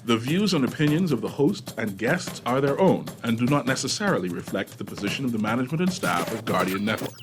The views and opinions of the hosts and guests are their own and do not necessarily reflect the position of the management and staff of Guardian Network.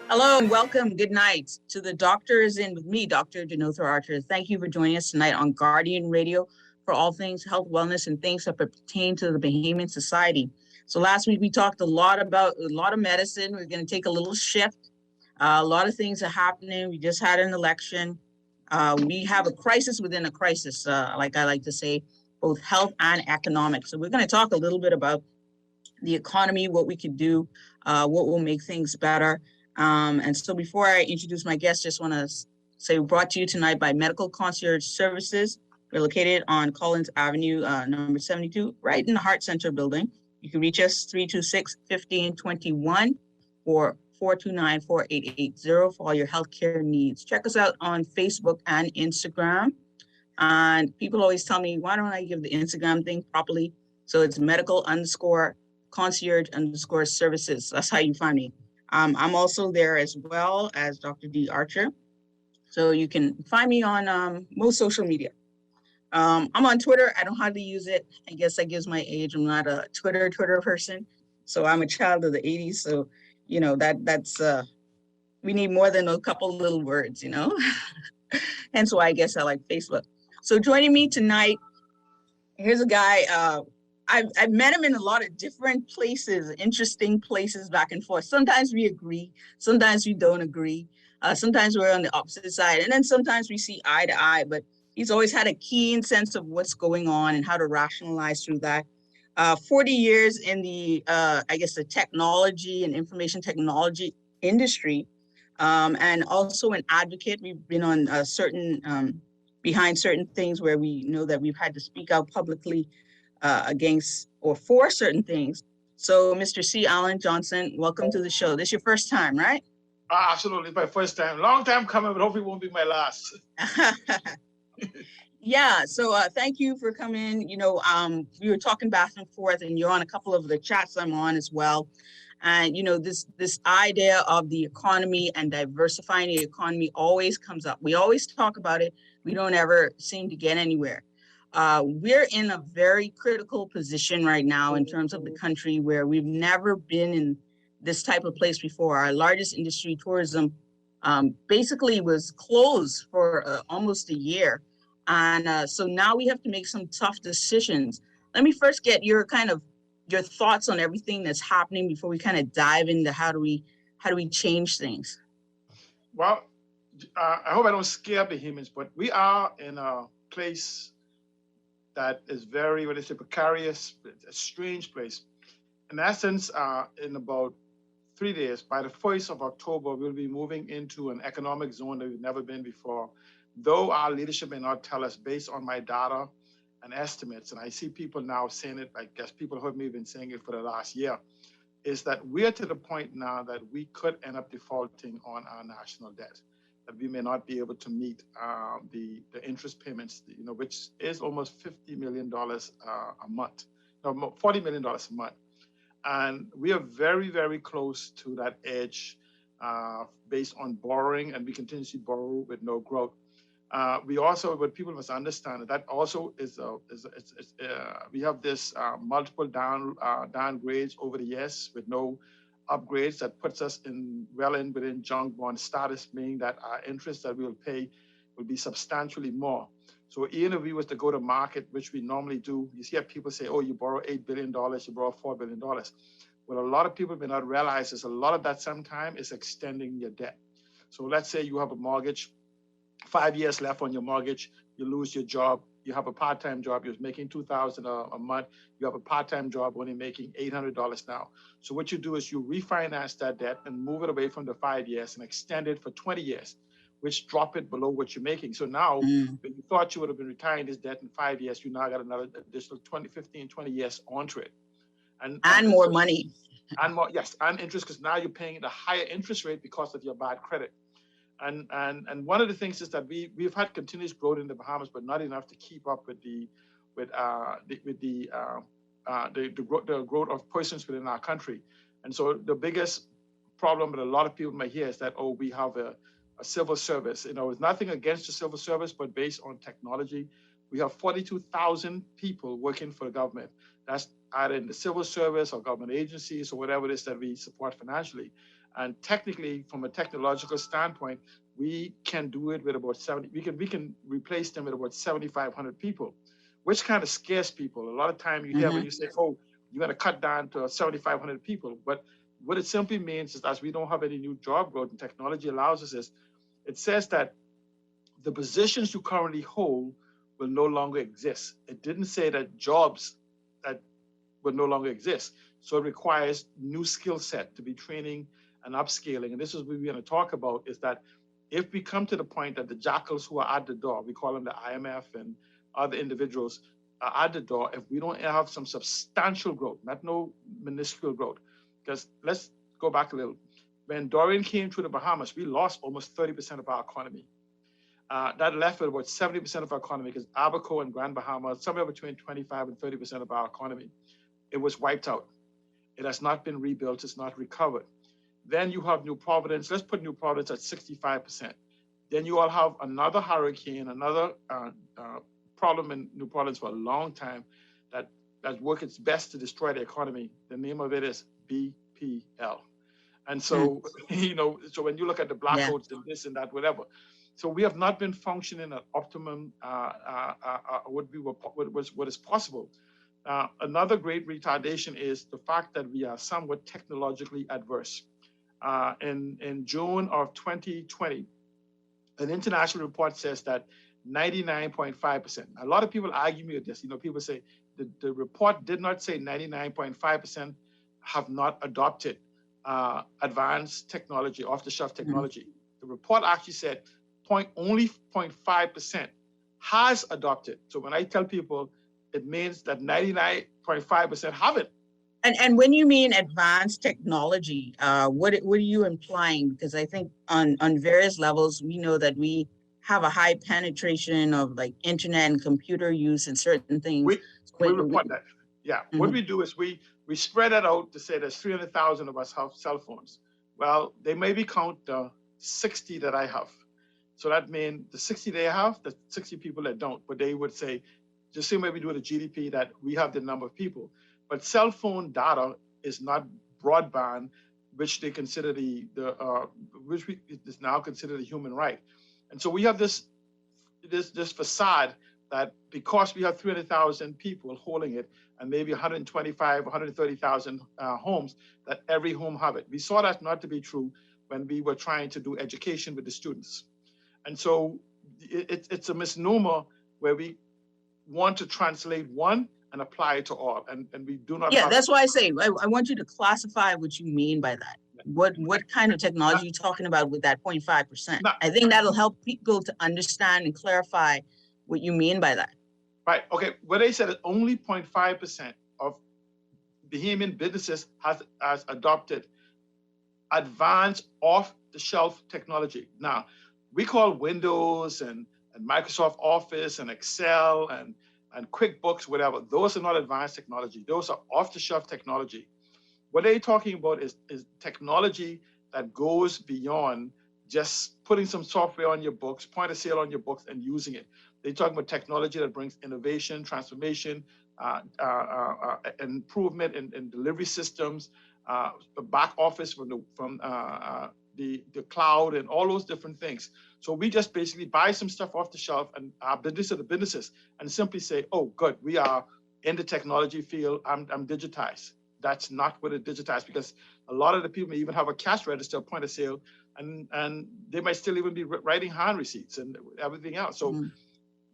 Hello and welcome. Good night to the Doctor is in with me, Dr. Denotha Archer. Thank you for joining us tonight on Guardian Radio for all things health, wellness, and things that pertain to the Bahamian society. So last week we talked a lot about a lot of medicine. We're going to take a little shift. A lot of things are happening. We just had an election. We have a crisis within a crisis, like I like to say, both health and economic. So we're going to talk a little bit about the economy, what we could do, what will make things better. And so before I introduce my guest, just want to say we're brought to you tonight by Medical Concierge Services. We're located on Collins Avenue, number 72, right in the Heart Center building. You can reach us 326-1521 or 429-4880 for all your healthcare needs. Check us out on Facebook and Instagram. And people always tell me, why don't I give the Instagram thing properly? So it's medical_concierge_services. That's how you find me. I'm also there as well as Dr. D. Archer. So you can find me on most social media. I'm on Twitter. I don't hardly use it. I guess that gives my age. I'm not a Twitter person. So I'm a child of the 80s. So, you know, that's we need more than a couple little words, you know. Hence why I guess I like Facebook. So joining me tonight, here's a guy, I've met him in a lot of different places, interesting places back and forth. Sometimes we agree, sometimes we don't agree. Sometimes we're on the opposite side, and then sometimes we see eye to eye, but he's always had a keen sense of what's going on and how to rationalize through that. 40 years in the, I guess, the technology and information technology industry, and also an advocate. We've been on behind certain things where we know that we've had to speak out publicly against or for certain things. So, Mr. C. Alan Johnson, welcome to the show. This is your first time, right? Absolutely, my first time. Long time coming, but hopefully it won't be my last. Yeah, so thank you for coming. You know, we were talking back and forth, and you're on a couple of the chats I'm on as well. And, you know, this idea of the economy and diversifying the economy always comes up. We always talk about it. We don't ever seem to get anywhere. We're in a very critical position right now in terms of the country where we've never been in this type of place before. Our largest industry, tourism, basically was closed for almost a year. And so now we have to make some tough decisions. Let me first get your thoughts on everything that's happening before we kind of dive into how do we change things. Well, I hope I don't scare Bahamians, but we are in a place that is very, precarious, a strange place. In essence, in about 3 days, by the 1st of October, we'll be moving into an economic zone that we've never been before. Though our leadership may not tell us based on my data and estimates, and I see people now saying it, I guess people heard me been saying it for the last year, is that we're to the point now that we could end up defaulting on our national debt, that we may not be able to meet the interest payments, you know, which is almost $50 million a month, no, $40 million a month. And we are very, very close to that edge based on borrowing, and we continuously borrow with no growth. We also, what people must understand, that also is we have this multiple downgrades over the years with no upgrades that puts us within junk bond status, meaning that our interest that we will pay will be substantially more. So even if we was to go to market, which we normally do, you see people say, oh, you borrow $8 billion, you borrow $4 billion. What a lot of people may not realize is a lot of that sometimes is extending your debt. So let's say you have a mortgage 5 years left on your mortgage, you lose your job, you have a part-time job, you're making $2,000 a month, you have a part-time job only making $800 now. So what you do is you refinance that debt and move it away from the 5 years and extend it for 20 years, which drop it below what you're making. So now, when you thought you would have been retiring this debt in 5 years, you now got another additional 20 years onto it. And more money. And more, yes, and interest, because now you're paying the higher interest rate because of your bad credit. And one of the things is that we've had continuous growth in the Bahamas, but not enough to keep up with the growth of persons within our country. And so the biggest problem that a lot of people may hear is that, oh, we have a civil service. You know, it's nothing against the civil service, but based on technology, we have 42,000 people working for the government. That's either in the civil service or government agencies or whatever it is that we support financially. And technically, from a technological standpoint, we can do it with about 70. We can replace them with about 7,500 people, which kind of scares people. A lot of time you hear when you say, "Oh, you're going to cut down to 7,500 people," but what it simply means is that we don't have any new job growth, and technology allows us is, it says that the positions you currently hold will no longer exist. It didn't say that jobs that will no longer exist. So it requires new skill set to be training and upscaling. And this is what we're going to talk about, is that if we come to the point that the jackals who are at the door, we call them the IMF and other individuals are at the door, if we don't have some substantial growth, not no minuscule growth, because let's go back a little. When Dorian came to the Bahamas, we lost almost 30% of our economy. That left with about 70% of our economy, because Abaco and Grand Bahama, somewhere between 25 and 30% of our economy, it was wiped out. It has not been rebuilt, it's not recovered. Then you have New Providence. Let's put New Providence at 65%. Then you all have another hurricane, another problem in New Providence for a long time that worked its best to destroy the economy. The name of it is BPL. And so, you know, so when you look at the blackouts and this and that, whatever. So we have not been functioning at optimum what is possible. Another great retardation is the fact that we are somewhat technologically adverse. In June of 2020, an international report says that 99.5%. A lot of people argue me with this. You know, people say the report did not say 99.5% have not adopted advanced technology, off-the-shelf technology. The report actually said only 0.5% has adopted. So when I tell people, it means that 99.5% haven't. And when you mean advanced technology, what are you implying? Because I think on various levels, we know that we have a high penetration of like internet and computer use and certain things. We report that. Yeah. What we do is we spread that out to say there's 300,000 of us have cell phones. Well, they maybe count 60 that I have. So that means the 60 they have, the 60 people that don't. But they would say, just same way we do with the GDP, that we have the number of people. But cell phone data is not broadband, which they consider which is now considered a human right. And so we have this facade that because we have 300,000 people holding it and maybe 125, 130,000 homes, that every home have it. We saw that not to be true when we were trying to do education with the students. And so it's a misnomer where we want to translate one and apply it to all, and we do not. Yeah, that's why I say I want you to classify what you mean by that. What kind of technology are you talking about with that 0.5%? I think that'll help people to understand and clarify what you mean by that. Right. Okay. What they said is only 0.5% of Bahamian businesses has adopted advanced off-the-shelf technology. Now, we call Windows and Microsoft Office and Excel and QuickBooks, whatever. Those are not advanced technology. Those are off-the-shelf technology. What they're talking about is technology that goes beyond just putting some software on your books, point of sale on your books, and using it. They're talking about technology that brings innovation, transformation, improvement in delivery systems, the back office from the cloud, and all those different things. So we just basically buy some stuff off the shelf, and our businesses, and simply say, "Oh, good, we are in the technology field. I'm digitized." That's not what it digitized, because a lot of the people may even have a cash register, point of sale, and they might still even be writing hand receipts and everything else. So Mhm.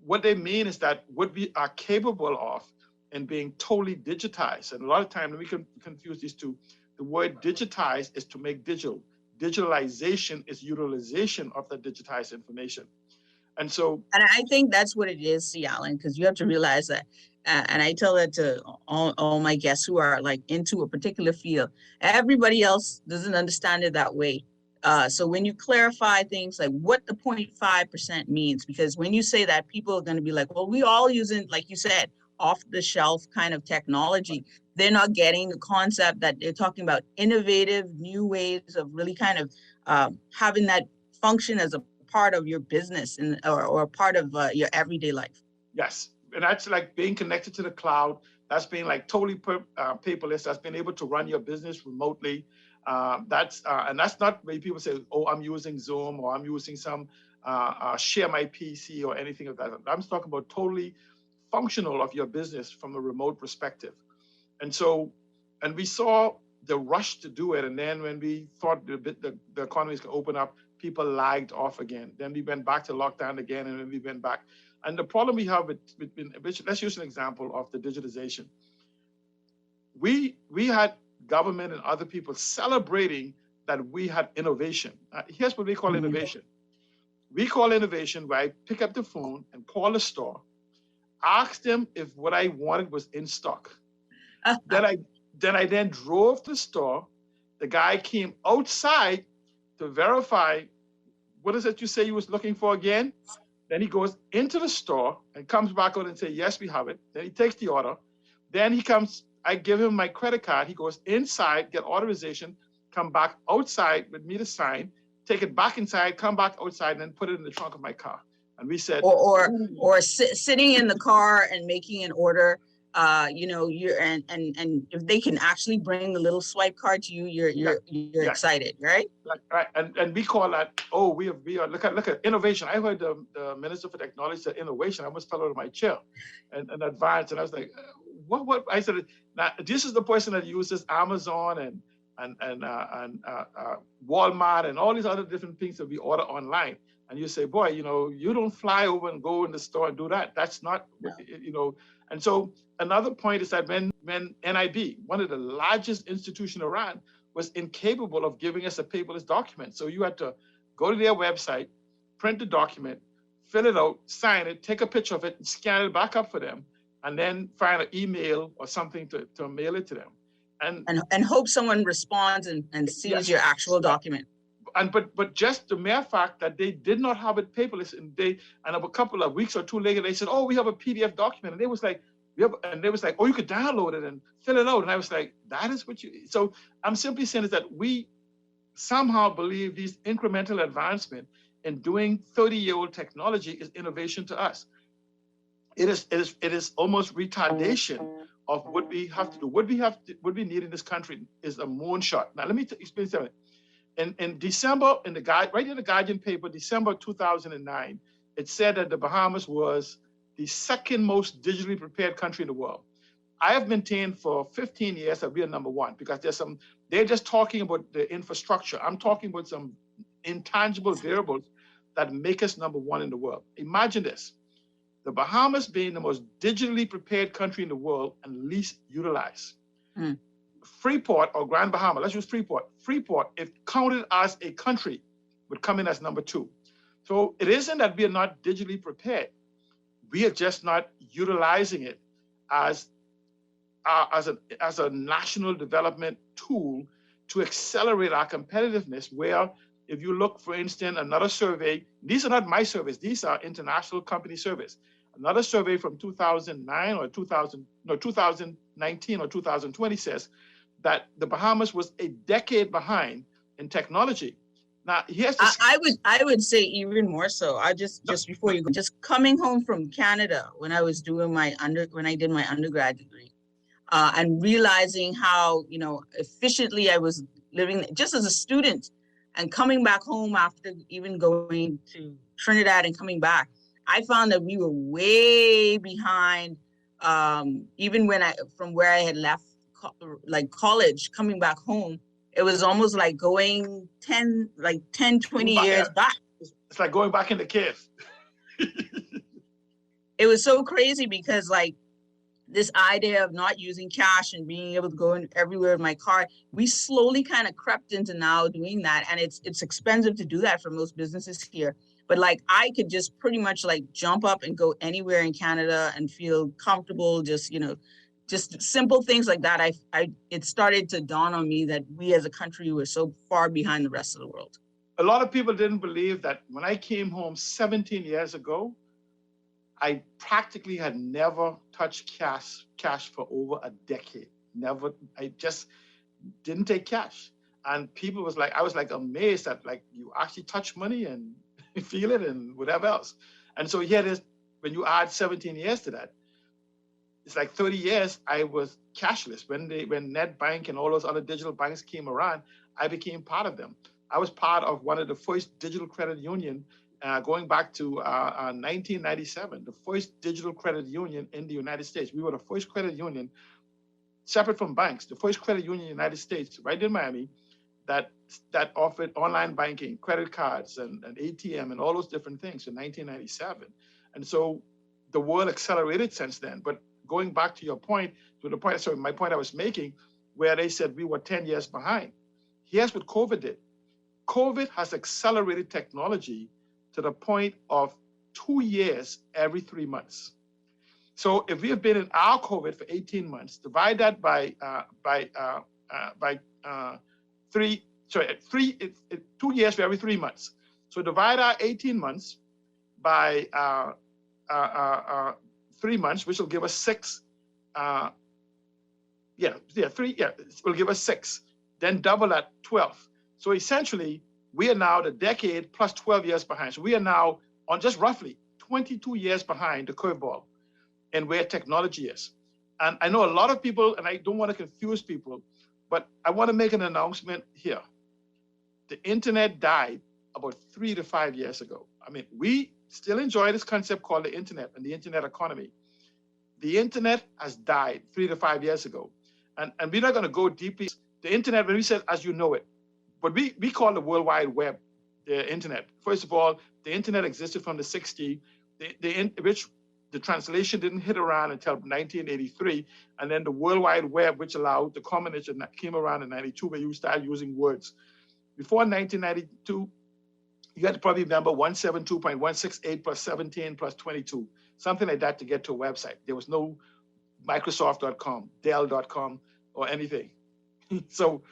what they mean is that what we are capable of in being totally digitized, and a lot of times we can confuse these two. The word digitize is to make digital. Digitalization is utilization of the digitized information. And so, And I think that's what it is, see, Alan, because you have to realize that. And I tell that to all my guests who are like into a particular field. Everybody else doesn't understand it that way. So when you clarify things like what the 0.5% means, because when you say that, people are going to be like, well, we all using, like you said, off the shelf kind of technology. They're not getting the concept that they're talking about innovative new ways of really kind of having that function as a part of your business and or part of your everyday life. yes, and that's like being connected to the cloud. That's being like totally paperless. That's being able to run your business remotely. And that's not where people say, "Oh, I'm using Zoom or I'm using some share my PC or anything of that." I'm talking about totally functional of your business from a remote perspective. And so, and we saw the rush to do it. And then when we thought the economy is going to open up, people lagged off again. Then we went back to lockdown again, and then we went back. And the problem we have with let's use an example of the digitization. We had government and other people celebrating that we had innovation. Here's what we call innovation. We call innovation where I pick up the phone and call the store, ask them if what I wanted was in stock. Then I drove to the store. The guy came outside to verify, what is it you say you was looking for again? Then he goes into the store and comes back out and say, yes, we have it. Then he takes the order. Then he comes, I give him my credit card. He goes inside, get authorization, come back outside with me to sign, take it back inside, come back outside, and then put it in the trunk of my car. And we said, or sitting in the car and making an order. You're and if they can actually bring the little swipe card to you, you're excited, right? Right. And we call that, oh, we are look at innovation. I heard the Minister for Technology said innovation. I almost fell out of my chair and advanced. And I was like, what? I said, now this is the person that uses Amazon and Walmart and all these other different things that we order online. And you say, boy, you don't fly over and go in the store and do that. That's not, And so another point is that when NIB, one of the largest institutions around, was incapable of giving us a paperless document. So you had to go to their website, print the document, fill it out, sign it, take a picture of it, and scan it back up for them, and then find an email or something to mail it to them. And hope someone responds and sees your actual document. But just the mere fact that they did not have it paperless, and a couple of weeks or two later they said, oh, we have a PDF document, and they was like, oh, you could download it and fill it out, and I was like, that is what you. So I'm simply saying is that we somehow believe these incremental advancement in doing 30-year-old technology is innovation to us. It is almost retardation of what we have to do. What we need in this country is a moonshot. Now let me explain something. In December, right in the Guardian paper, December 2009, it said that the Bahamas was the second most digitally prepared country in the world. I have maintained for 15 years that we are number one because they're just talking about the infrastructure. I'm talking about some intangible variables that make us number one in the world. Imagine this, the Bahamas being the most digitally prepared country in the world and least utilized. Freeport or Grand Bahama, let's use Freeport. Freeport, if counted as a country, would come in as number two. So it isn't that we are not digitally prepared. We are just not utilizing it as a national development tool to accelerate our competitiveness. Where if you look, for instance, another survey, these are not my surveys, these are international company surveys. Another survey from 2009 or 2019 or 2020 says that the Bahamas was a decade behind in technology. Now, here's I would say even more so. I just before you go, just coming home from Canada when I was doing when I did my undergrad degree, and realizing how efficiently I was living just as a student, and coming back home after even going to Trinidad and coming back, I found that we were way behind. Even from where I had left, like college, coming back home, it was almost like going 10, 20 years back. It's like going back in the cave. It was so crazy because like this idea of not using cash and being able to go in everywhere in my car, we slowly kind of crept into now doing that. And it's expensive to do that for most businesses here. But like I could just pretty much like jump up and go anywhere in Canada and feel comfortable, just, you know, just simple things like that. It started to dawn on me that we as a country were so far behind the rest of the world. A lot of people didn't believe that when I came home 17 years ago, I practically had never touched cash for over a decade. Never, I just didn't take cash. And people I was like amazed that like you actually touch money and feel it and whatever else. And so here it is, when you add 17 years to that, it's like 30 years I was cashless. When NetBank and all those other digital banks came around, I became part of them. I was part of one of the first digital credit union going back to 1997, the first digital credit union in the United States. We were the first credit union, separate from banks, the first credit union in the United States, right in Miami, that offered online banking, credit cards, and ATM, and all those different things in 1997. And so the world accelerated since then. But going back to your point, my point I was making, where they said we were 10 years behind. Here's what COVID did. COVID has accelerated technology to the point of 2 years every 3 months. So if we have been in our COVID for 18 months, divide that by 2 years for every 3 months. So divide our 18 months by 3 months, which will give us 6. Will give us 6. Then double that, 12. So essentially, we are now the decade plus 12 years behind. So we are now on just roughly 22 years behind the curveball and where technology is. And I know a lot of people, and I don't want to confuse people, but I want to make an announcement here. The internet died about 3 to 5 years ago. I mean, we still enjoy this concept called the internet and the internet economy. The internet has died 3 to 5 years ago. And we're not going to go deeply. The internet, when we said as you know it, but we call the World Wide Web the internet. First of all, the internet existed from the 60s, which the translation didn't hit around until 1983. And then the World Wide Web, which allowed the combination that came around in 92, where you started using words. Before 1992, you had to probably remember 172.168 plus 17 plus 22, something like that to get to a website. There was no Microsoft.com, Dell.com, or anything. So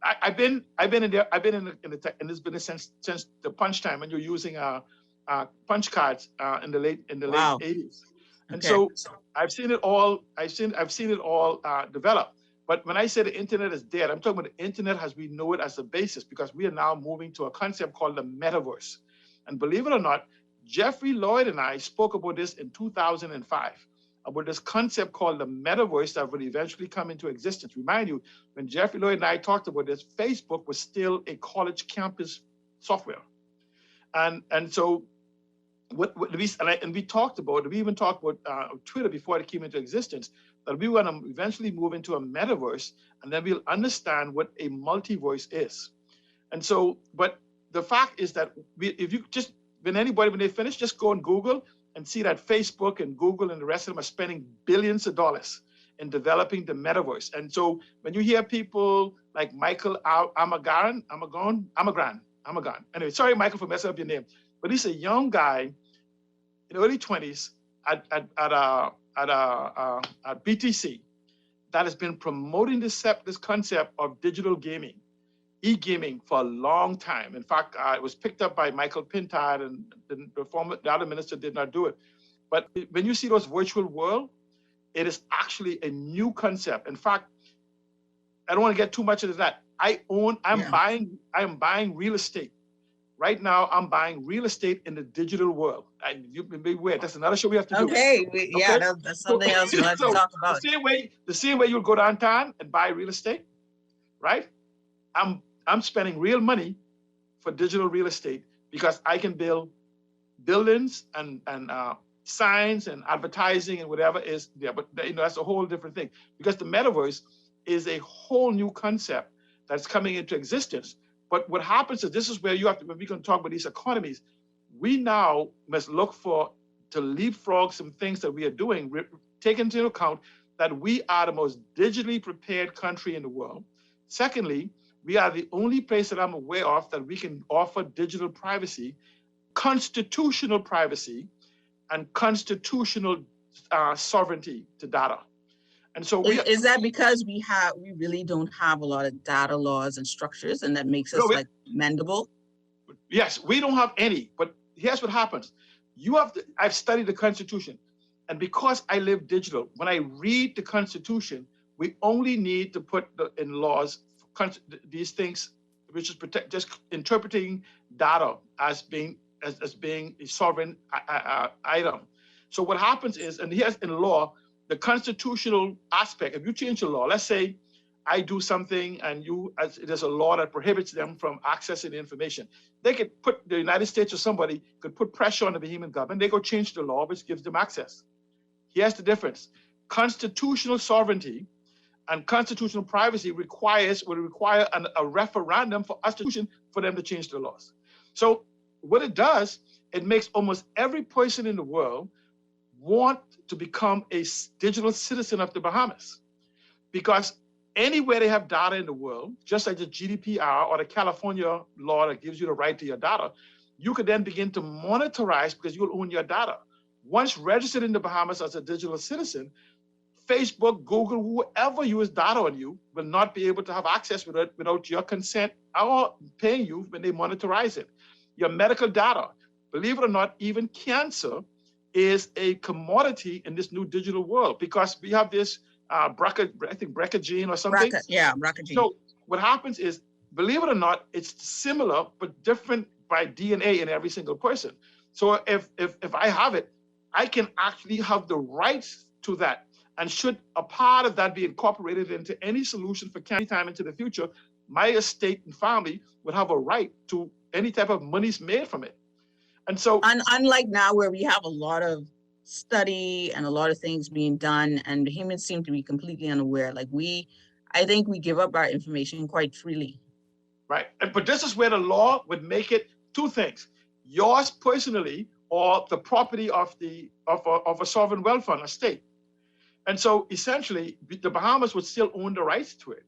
I've been in there. I've been in the tech, and this business since the punch time when you're using punch cards in the late 80s. And so I've seen it all. I've seen it all develop. But when I say the internet is dead, I'm talking about the internet as we know it as a basis, because we are now moving to a concept called the metaverse. And believe it or not, Jeffrey Lloyd and I spoke about this in 2005, about this concept called the metaverse that would eventually come into existence. Remind you, when Jeffrey Lloyd and I talked about this, Facebook was still a college campus software. And so we even talked about Twitter before it came into existence, that we were going to eventually move into a metaverse, and then we'll understand what a multiverse is. And so, but the fact is that when they finish, just go on Google and see that Facebook and Google and the rest of them are spending billions of dollars in developing the metaverse. And so when you hear people like Michael Amagran, anyway, sorry, Michael, for messing up your name, but he's a young guy in the early 20s at BTC that has been promoting this concept of digital gaming, e-gaming, for a long time. In fact, it was picked up by Michael Pintard, and the other minister did not do it. But when you see those virtual world, it is actually a new concept. In fact, I don't want to get too much into that. I am buying real estate. Right now, I'm buying real estate in the digital world. You can be aware. That's another show we have to do. Okay. That's something else we'll have to talk about. The same way you'll go downtown and buy real estate, right? I'm spending real money for digital real estate because I can build buildings and signs and advertising and whatever is there. But that's a whole different thing, because the metaverse is a whole new concept that's coming into existence. But what happens is, this is where you have to, when we can talk about these economies, we now must look to leapfrog some things that we are doing, take into account that we are the most digitally prepared country in the world. Secondly, we are the only place that I'm aware of that we can offer digital privacy, constitutional privacy, and constitutional sovereignty to data. And so is that because we really don't have a lot of data laws and structures, and that makes us like mendable? Yes, we don't have any, but here's what happens. I've studied the Constitution, and because I live digital, when I read the Constitution, we only need to put in laws these things, which is just interpreting data as being a sovereign item. So what happens is, and here's in law, the constitutional aspect, if you change the law, let's say I do something and there's a law that prohibits them from accessing the information. They could the United States or somebody could put pressure on the Bahamian government. They go change the law, which gives them access. Here's the difference. Constitutional sovereignty and constitutional privacy would require a referendum for them to change the laws. So what it does, it makes almost every person in the world want to become a digital citizen of the Bahamas, because anywhere they have data in the world, just like the GDPR or the California law that gives you the right to your data, you could then begin to monetize because you'll own your data. Once registered in the Bahamas as a digital citizen, Facebook, Google, whoever uses data on you will not be able to have access without your consent or paying you when they monetize it. Your medical data, believe it or not, even cancer is a commodity in this new digital world, because we have this BRCA gene or something. BRCA gene. So what happens is, believe it or not, it's similar but different by DNA in every single person. So if I have it, I can actually have the rights to that. And should a part of that be incorporated into any solution for any time into the future, my estate and family would have a right to any type of monies made from it. And so, unlike now, where we have a lot of study and a lot of things being done, and Bahamians seem to be completely unaware. I think we give up our information quite freely. Right, but this is where the law would make it two things: yours personally, or the property of a sovereign wealth fund, a state. And so, essentially, the Bahamas would still own the rights to it.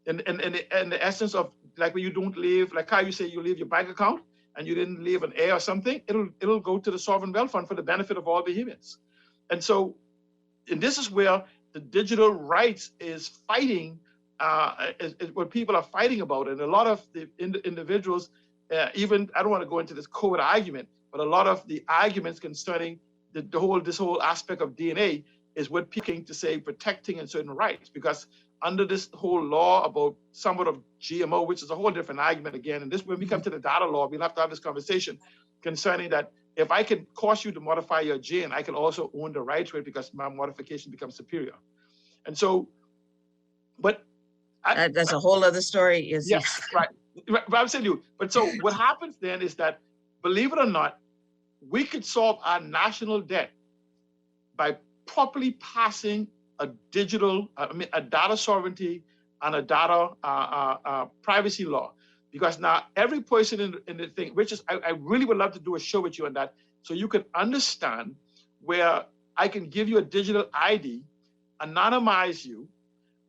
In the essence of, like, when you don't leave, like how you say you leave your bank account, and you didn't leave an heir or something, it'll go to the sovereign wealth fund for the benefit of all Bahamians. And so, and this is where the digital rights is fighting, is what people are fighting about. And a lot of the individuals, even, I don't want to go into this code argument, but a lot of the arguments concerning this whole aspect of DNA is what people came to say protecting in certain rights, because under this whole law about somewhat of GMO, which is a whole different argument again, and this, when we come to the data law, we'll have to have this conversation concerning that if I can cause you to modify your gene, I can also own the rights to it because my modification becomes superior. And so, but that's a whole other story. Yes, right. But I'm saying you. But so what happens then is that, believe it or not, we could solve our national debt by properly passing a data sovereignty and a data privacy law. Because now every person in the thing, which is, I really would love to do a show with you on that, so you can understand where I can give you a digital ID, anonymize you,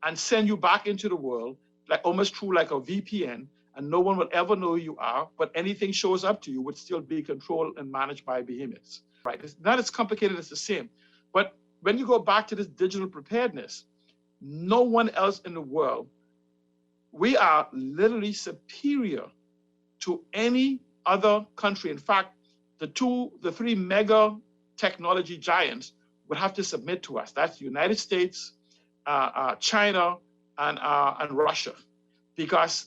and send you back into the world, like almost through like a VPN, and no one will ever know who you are, but anything shows up to you would still be controlled and managed by Bahamians. Right? It's not as complicated as the same. But when you go back to this digital preparedness, no one else in the world, we are literally superior to any other country. In fact, the three mega technology giants would have to submit to us. That's the United States, China, and Russia. Because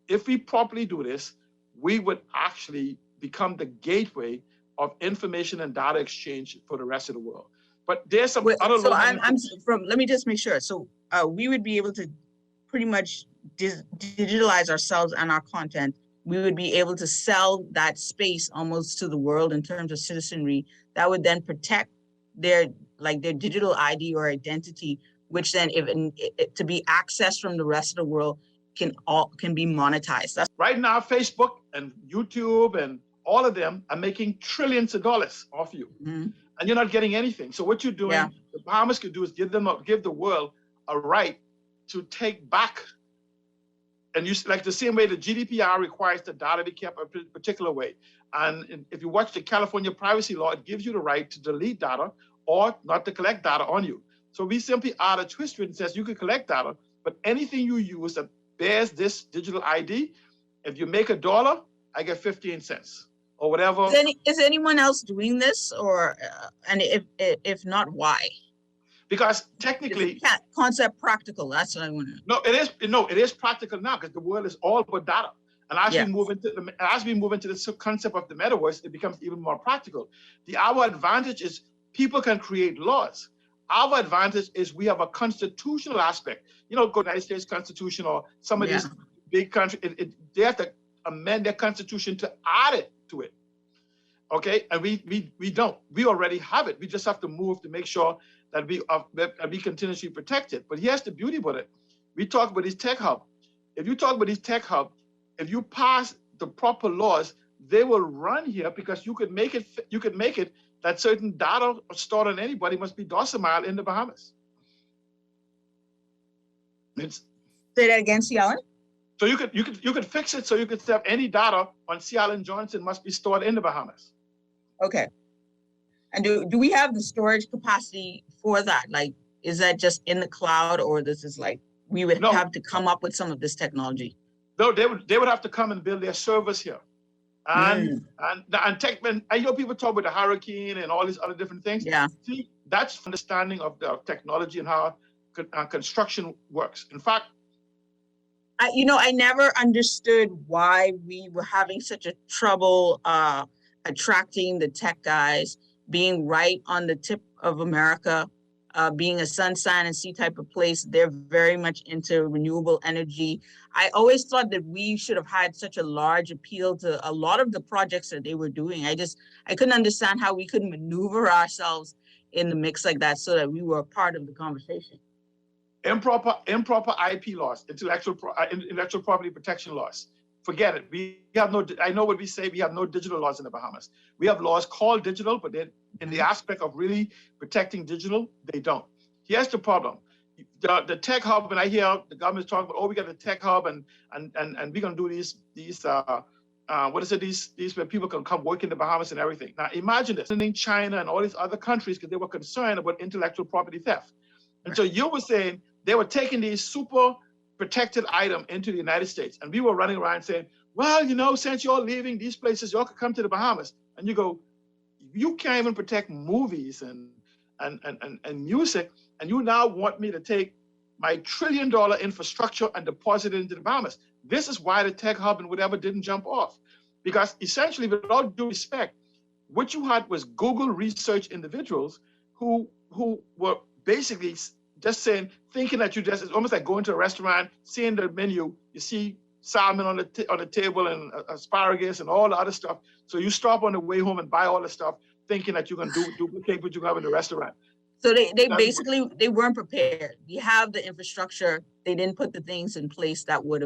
if we properly do this, we would actually become the gateway of information and data exchange for the rest of the world. But there's some other. So let me just make sure. So we would be able to pretty much digitalize ourselves and our content. We would be able to sell that space almost to the world in terms of citizenry that would then protect their digital ID or identity, which then to be accessed from the rest of the world can be monetized. That's Right now, Facebook and YouTube and all of them are making trillions of dollars off you, Mhm. and you're not getting anything. So what you're doing, Yeah. the Bahamas could do is give the world a right to take back. And you like the same way the GDPR requires the data be kept a particular way. And if you watch the California privacy law, it gives you the right to delete data or not to collect data on you. So we simply add a twist to it and says you can collect data, but anything you use that bears this digital ID, if you make $1, I get 15 cents or whatever. Is anyone else doing this, or and if not, why? Because Is technically, the concept practical? That's what I want to. it is practical now because the world is all about data. And as Yeah. we move into the concept of the metaverse, it becomes even more practical. Our advantage is people can create laws. Our advantage is we have a constitutional aspect. Go to the United States Constitution or some of these big countries, they have to amend their constitution to add it to it. Okay, and we don't. We already have it. We just have to move to make sure that we continuously protect it. But here's the beauty about it. We talk about these tech hub. If you talk about these tech hub, if you pass the proper laws, they will run here because you could make it that certain data stored on anybody must be docile in the Bahamas. Say that again, C. Allen? So you could fix it so you could have any data on C. Allen Johnson must be stored in the Bahamas. Okay. And do we have the storage capacity for that? Like, is that just in the cloud, or this is like we would have to come up with some of this technology? No, they would have to come and build their servers here. And people talk about the hurricane and all these other different things. Yeah. See, that's understanding of the technology and how construction works. In fact, I never understood why we were having such a trouble attracting the tech guys, being right on the tip of America, being a sun, sand, and sea type of place. They're very much into renewable energy. I always thought that we should have had such a large appeal to a lot of the projects that they were doing. I couldn't understand how we could maneuver ourselves in the mix like that so that we were a part of the conversation. Improper IP laws, intellectual property protection laws. Forget it. We have no. I know what we say. We have no digital laws in the Bahamas. We have laws called digital, but then in the aspect of really protecting digital, they don't. Here's the problem: the tech hub. And I hear the government talking about, we got the tech hub, and we're gonna do these what is it? These where people can come work in the Bahamas and everything. Now imagine this: in China and all these other countries, because they were concerned about intellectual property theft, and so you were saying they were taking these super protected item into the United States. And we were running around saying, well, since you're leaving these places, y'all could come to the Bahamas. And you go, you can't even protect movies and music. And you now want me to take my $1 trillion infrastructure and deposit it into the Bahamas. This is why the tech hub and whatever didn't jump off. Because essentially, with all due respect, what you had was Google research individuals who were basically just thinking that it's almost like going to a restaurant, seeing the menu, you see salmon on the table and asparagus and all the other stuff. So you stop on the way home and buy all the stuff, thinking that you can duplicate what you have in the restaurant. So they basically weren't prepared. We have the infrastructure. They didn't put the things in place that would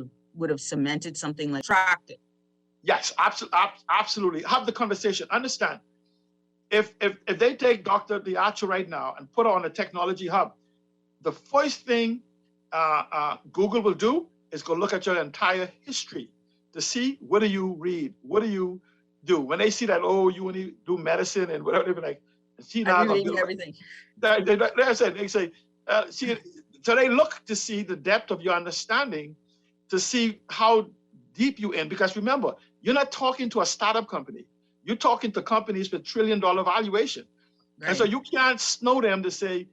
have cemented something like attractive. Yes, absolutely. Have the conversation. Understand, if they take Dr. DiArcher right now and put her on a technology hub, the first thing Google will do is go look at your entire history to see what do you read, what do you do. When they see that, you only do medicine and whatever, they'll be like, see now. I'm reading everything. They say, see, so they look to see the depth of your understanding, to see how deep you're in. Because remember, you're not talking to a startup company. You're talking to companies with $1 trillion valuation. Right. And so you can't snow them to say,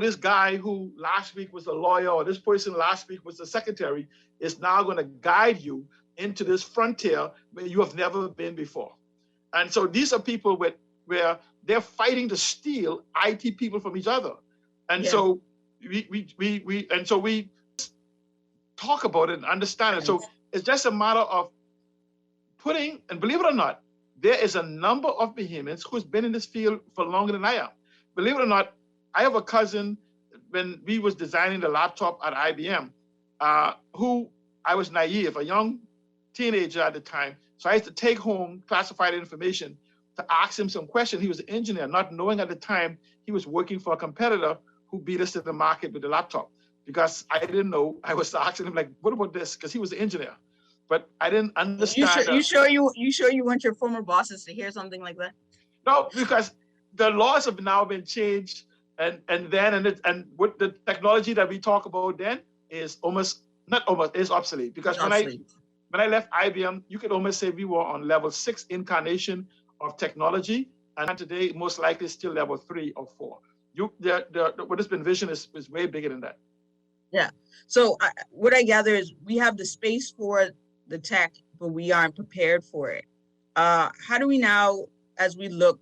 this guy who last week was a lawyer or this person last week was the secretary is now going to guide you into this frontier where you have never been before. And so these are people where they're fighting to steal IT people from each other. And so we talk about it and understand it. So it's just a matter of putting, and believe it or not, there is a number of behemoths who's been in this field for longer than I am. Believe it or not, I have a cousin, when we was designing the laptop at IBM, who I was naive, a young teenager at the time. So I used to take home classified information to ask him some questions. He was an engineer, not knowing at the time he was working for a competitor who beat us to the market with the laptop. Because I didn't know, I was asking him like, what about this? Because he was an engineer. But I didn't understand. You sure you want your former bosses to hear something like that? No, because the laws have now been changed, and with the technology that we talk about then is is obsolete. Because when I left IBM, you could almost say we were on level 6 incarnation of technology, and today most likely still level 3 or 4. What has been vision is way bigger than that. Yeah. So what I gather is we have the space for the tech, but we aren't prepared for it. How do we now, as we look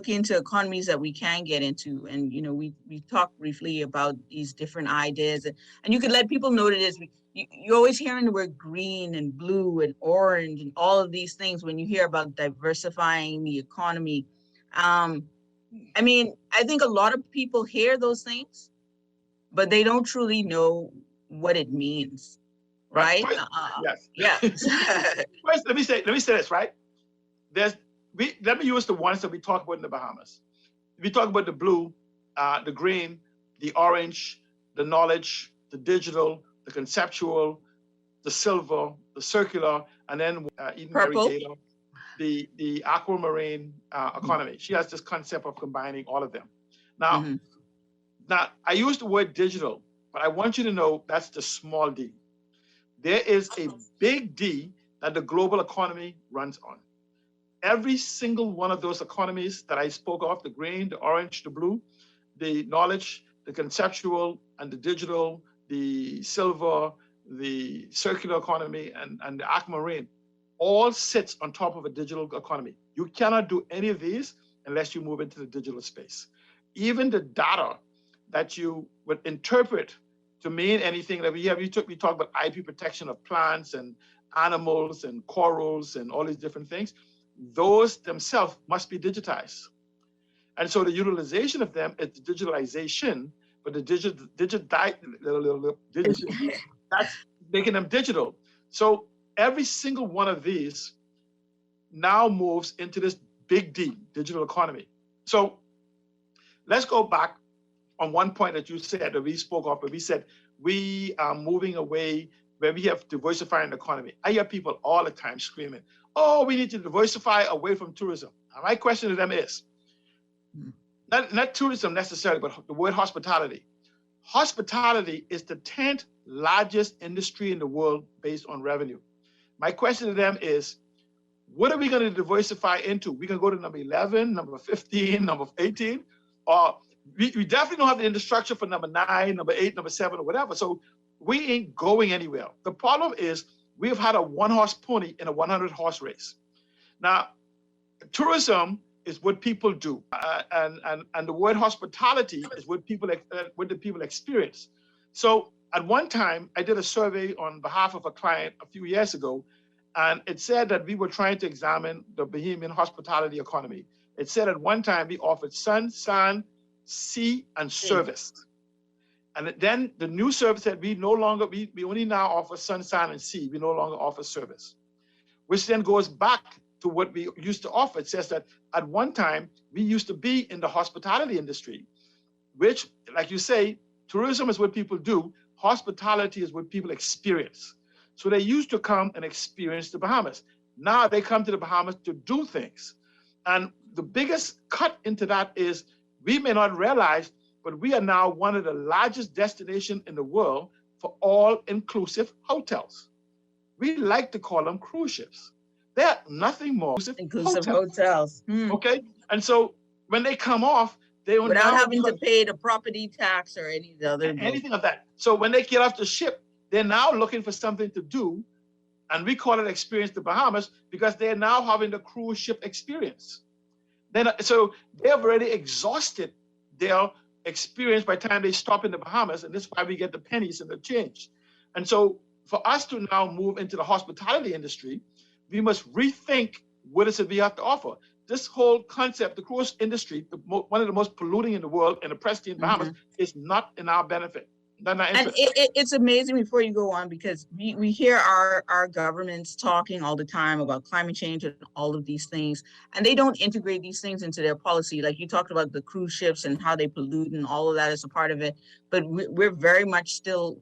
into economies that we can get into, and we talked briefly about these different ideas, and you could let people know that you're always hearing the word green and blue and orange and all of these things when you hear about diversifying the economy. I think a lot of people hear those things, but they don't truly know what it means, right? Yes. First, let me say this, right? Let me use the ones that we talk about in the Bahamas. We talk about the blue, the green, the orange, the knowledge, the digital, the conceptual, the silver, the circular, and then Eden Purple. Gator, the aquamarine economy. She has this concept of combining all of them. Now, Now, I use the word digital, but I want you to know that's the small d. There is a big D that the global economy runs on. Every single one of those economies that I spoke of, the green, the orange, the blue, the knowledge, the conceptual, and the digital, the silver, the circular economy, and the aquamarine, all sits on top of a digital economy. You cannot do any of these unless you move into the digital space. Even the data that you would interpret to mean anything that we talk about IP protection of plants and animals and corals and all these different things. Those themselves must be digitized. And so the utilization of them is the digitalization, but the that's making them digital. So every single one of these now moves into this big D, digital economy. So let's go back on one point that you said, that we spoke of, but we said we are moving away where we have diversifying the economy. I hear people all the time screaming, oh, we need to diversify away from tourism. And my question to them is, not tourism necessarily, but the word hospitality. Hospitality is the 10th largest industry in the world based on revenue. My question to them is, what are we going to diversify into? We can go to number 11, number 15, number 18, or we definitely don't have the infrastructure for number 9, number 8, number 7, or whatever. So we ain't going anywhere. The problem is we've had a one-horse pony in a 100-horse race. Now, tourism is what people do, and the word hospitality is what the people experience. So at one time, I did a survey on behalf of a client a few years ago, and it said that we were trying to examine the Bahamian hospitality economy. It said at one time we offered sun, sand, sea, and service. And then the new service said we only now offer sun, sand, and sea. We no longer offer service, which then goes back to what we used to offer. It says that at one time we used to be in the hospitality industry, which, like you say, tourism is what people do. Hospitality is what people experience. So they used to come and experience the Bahamas. Now they come to the Bahamas to do things. And the biggest cut into that is we may not realize, but we are now one of the largest destinations in the world for all-inclusive hotels. We like to call them cruise ships. They're nothing more inclusive hotels. Okay, and so when they come off, they don't without having to pay the property tax or anything of that. So when they get off the ship, they're now looking for something to do, and we call it Experience the Bahamas because they're now having the cruise ship experience. So they have already exhausted their experience by the time they stop in the Bahamas, and this is why we get the pennies and the change. And so for us to now move into the hospitality industry, we must rethink what is it we have to offer. This whole concept, the cruise industry, one of the most polluting in the world, and the pristine Bahamas, is not in our benefit. They're not And interested. it's amazing before you go on, because we hear our governments talking all the time about climate change and all of these things, and they don't integrate these things into their policy. Like you talked about the cruise ships and how they pollute and all of that is a part of it. But we're very much still,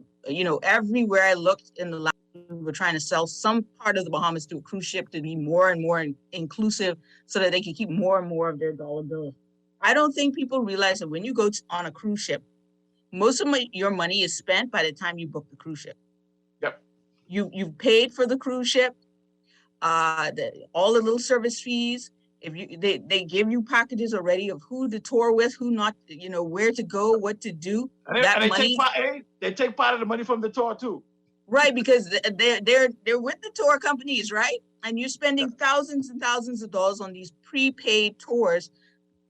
everywhere I looked in the last, we're trying to sell some part of the Bahamas to a cruise ship to be more and more inclusive so that they can keep more and more of their dollar bills. I don't think people realize that when you go on a cruise ship, most of your money is spent by the time you book the cruise ship. Yep. You've paid for the cruise ship, all the little service fees. If they give you packages already of who to tour with, who not, where to go, what to do. And That they money, they take part of the money from the tour too. right? Because they're with the tour companies, right? And you're spending thousands and thousands of dollars on these prepaid tours.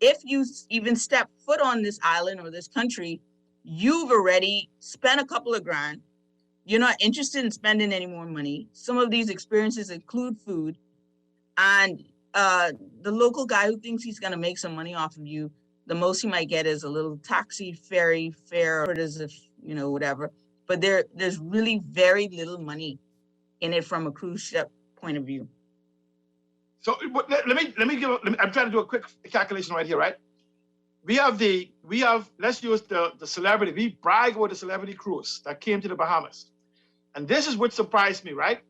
If you even step foot on this island or this country, you've already spent a couple of grand. You're not interested in spending any more money. Some of these experiences include food. And the local guy who thinks he's going to make some money off of you, the most he might get is a little taxi ferry fare, or as if, whatever. But there's really very little money in it from a cruise ship point of view. So let me I'm trying to do a quick calculation right here, right? We have let's use the celebrity. We brag about the celebrity cruise that came to the Bahamas. And this is what surprised me, right?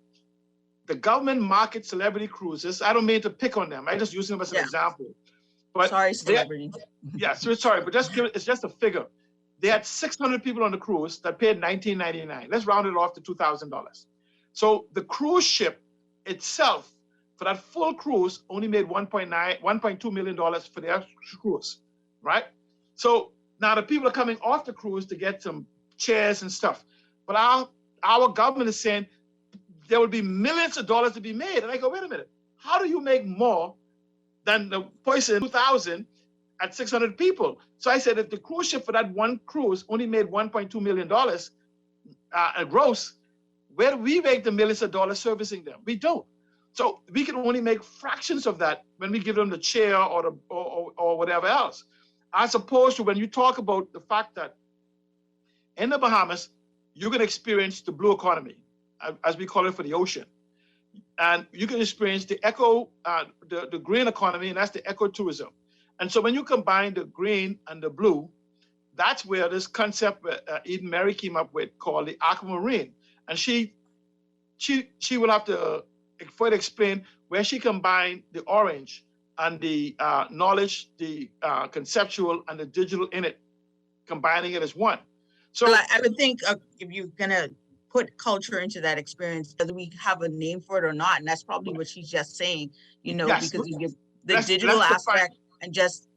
The government market celebrity cruises. I don't mean to pick on them. I just use them as an example. But sorry, celebrity. Yeah, so sorry, but it's just a figure. They had 600 people on the cruise that paid $19.99. Let's round it off to $2,000. So the cruise ship itself, for that full cruise, only made $1.2 million for the cruise, right? So now the people are coming off the cruise to get some chairs and stuff. But our government is saying there will be millions of dollars to be made. And I go, wait a minute, how do you make more than the person 2,000 at 600 people? So I said, if the cruise ship for that one cruise only made $1.2 million gross, where do we make the millions of dollars servicing them? We don't. So we can only make fractions of that when we give them the chair or whatever else. As opposed to when you talk about the fact that in the Bahamas, you can experience the blue economy, as we call it for the ocean. And you can experience the the green economy, and that's the ecotourism. And so when you combine the green and the blue, that's where this concept Eden Mary came up with called the aquamarine. And she will have to further explain where she combined the orange and the knowledge, the conceptual and the digital in it, combining it as one. So well, I would think if you're going to put culture into that experience, whether we have a name for it or not, and that's probably what she's just saying, yes, because you give the digital aspect and just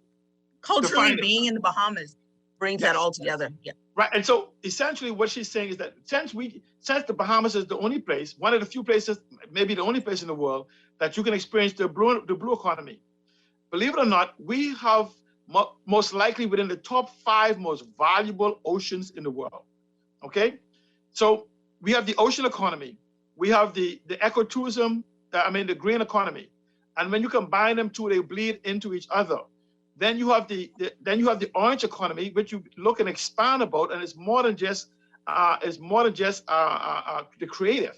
culturally being in the Bahamas brings that all together. Yeah. Right. And so essentially what she's saying is that since the Bahamas is the only place, one of the few places, maybe the only place in the world that you can experience the blue economy. Believe it or not, we have most likely within the top 5 most valuable oceans in the world. Okay. So we have the ocean economy. We have the ecotourism, the green economy. And when you combine them two, they bleed into each other. Then you have the orange economy, which you look and expand about, and it's more than just the creative,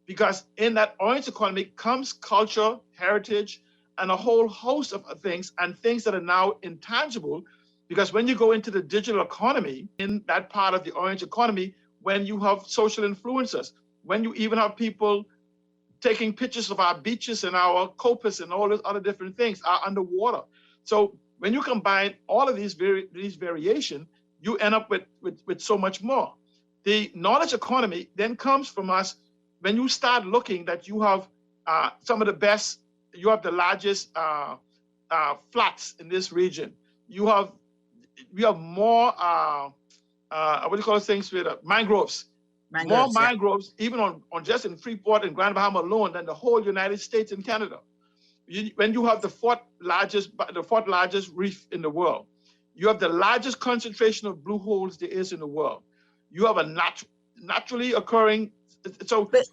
because in that orange economy comes culture, heritage, and a whole host of things, and things that are now intangible. Because when you go into the digital economy, in that part of the orange economy, when you have social influencers, when you even have people taking pictures of our beaches and our coppice and all those other different things are underwater. So when you combine all of these variation, you end up with so much more. The knowledge economy then comes from us when you start looking that you have some of the best, you have the largest flats in this region. We have more, what do you call those things, with mangroves. More mangroves, even on just in Freeport and Grand Bahama alone, than the whole United States and Canada. When you have the fourth largest reef in the world, you have the largest concentration of blue holes there is in the world. You have a naturally occurring. So, but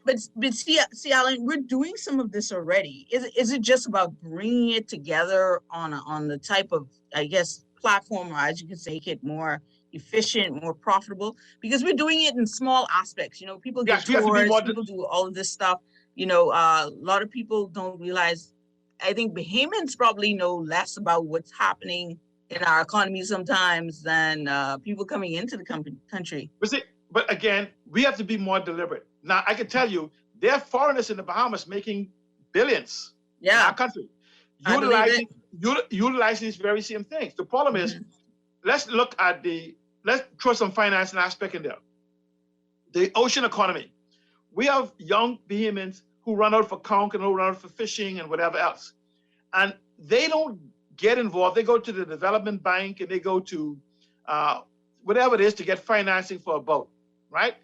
see, Alan, we're doing some of this already. Is it just about bringing it together on the type of, I guess, platform, or as you can say, make it more efficient, more profitable, because we're doing it in small aspects. You know, people get Yes, we have to be tours, more. people do all of this stuff. You know, a lot of people don't realize. I think Bahamians probably know less about what's happening in our economy sometimes than people coming into the country. But again, we have to be more deliberate. Now, I can tell you, there are foreigners in the Bahamas making billions in Yeah, our country, I believe it. utilizing these very same things. The problem is, Mhm. let's throw some financing aspect in there. The ocean economy. We have young Bahamians who run out for conch and who run out for fishing and whatever else. And they don't get involved. They go to the development bank and they go to whatever it is to get financing for a boat, right?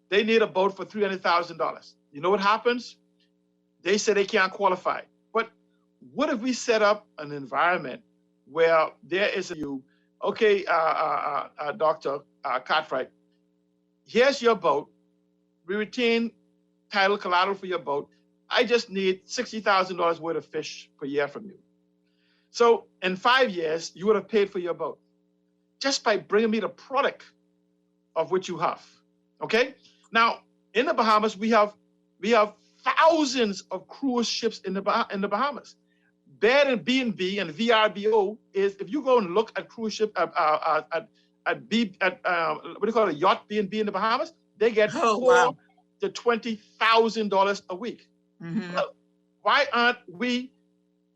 They need a boat for $300,000. You know what happens? They say they can't qualify. But what if we set up an environment where there is okay, Dr. Cartwright, here's your boat. We retain title collateral for your boat. I just need $60,000 worth of fish per year from you. So in 5 years, you would have paid for your boat just by bringing me the product of what you have. Okay. Now in the Bahamas, we have thousands of cruise ships in the Bahamas. Bed and B&B and VRBO is, if you go and look at cruise ship what do you call it, a yacht B&B in the Bahamas, they get $4,000 to $20,000 a week. Mhm. Well, why aren't we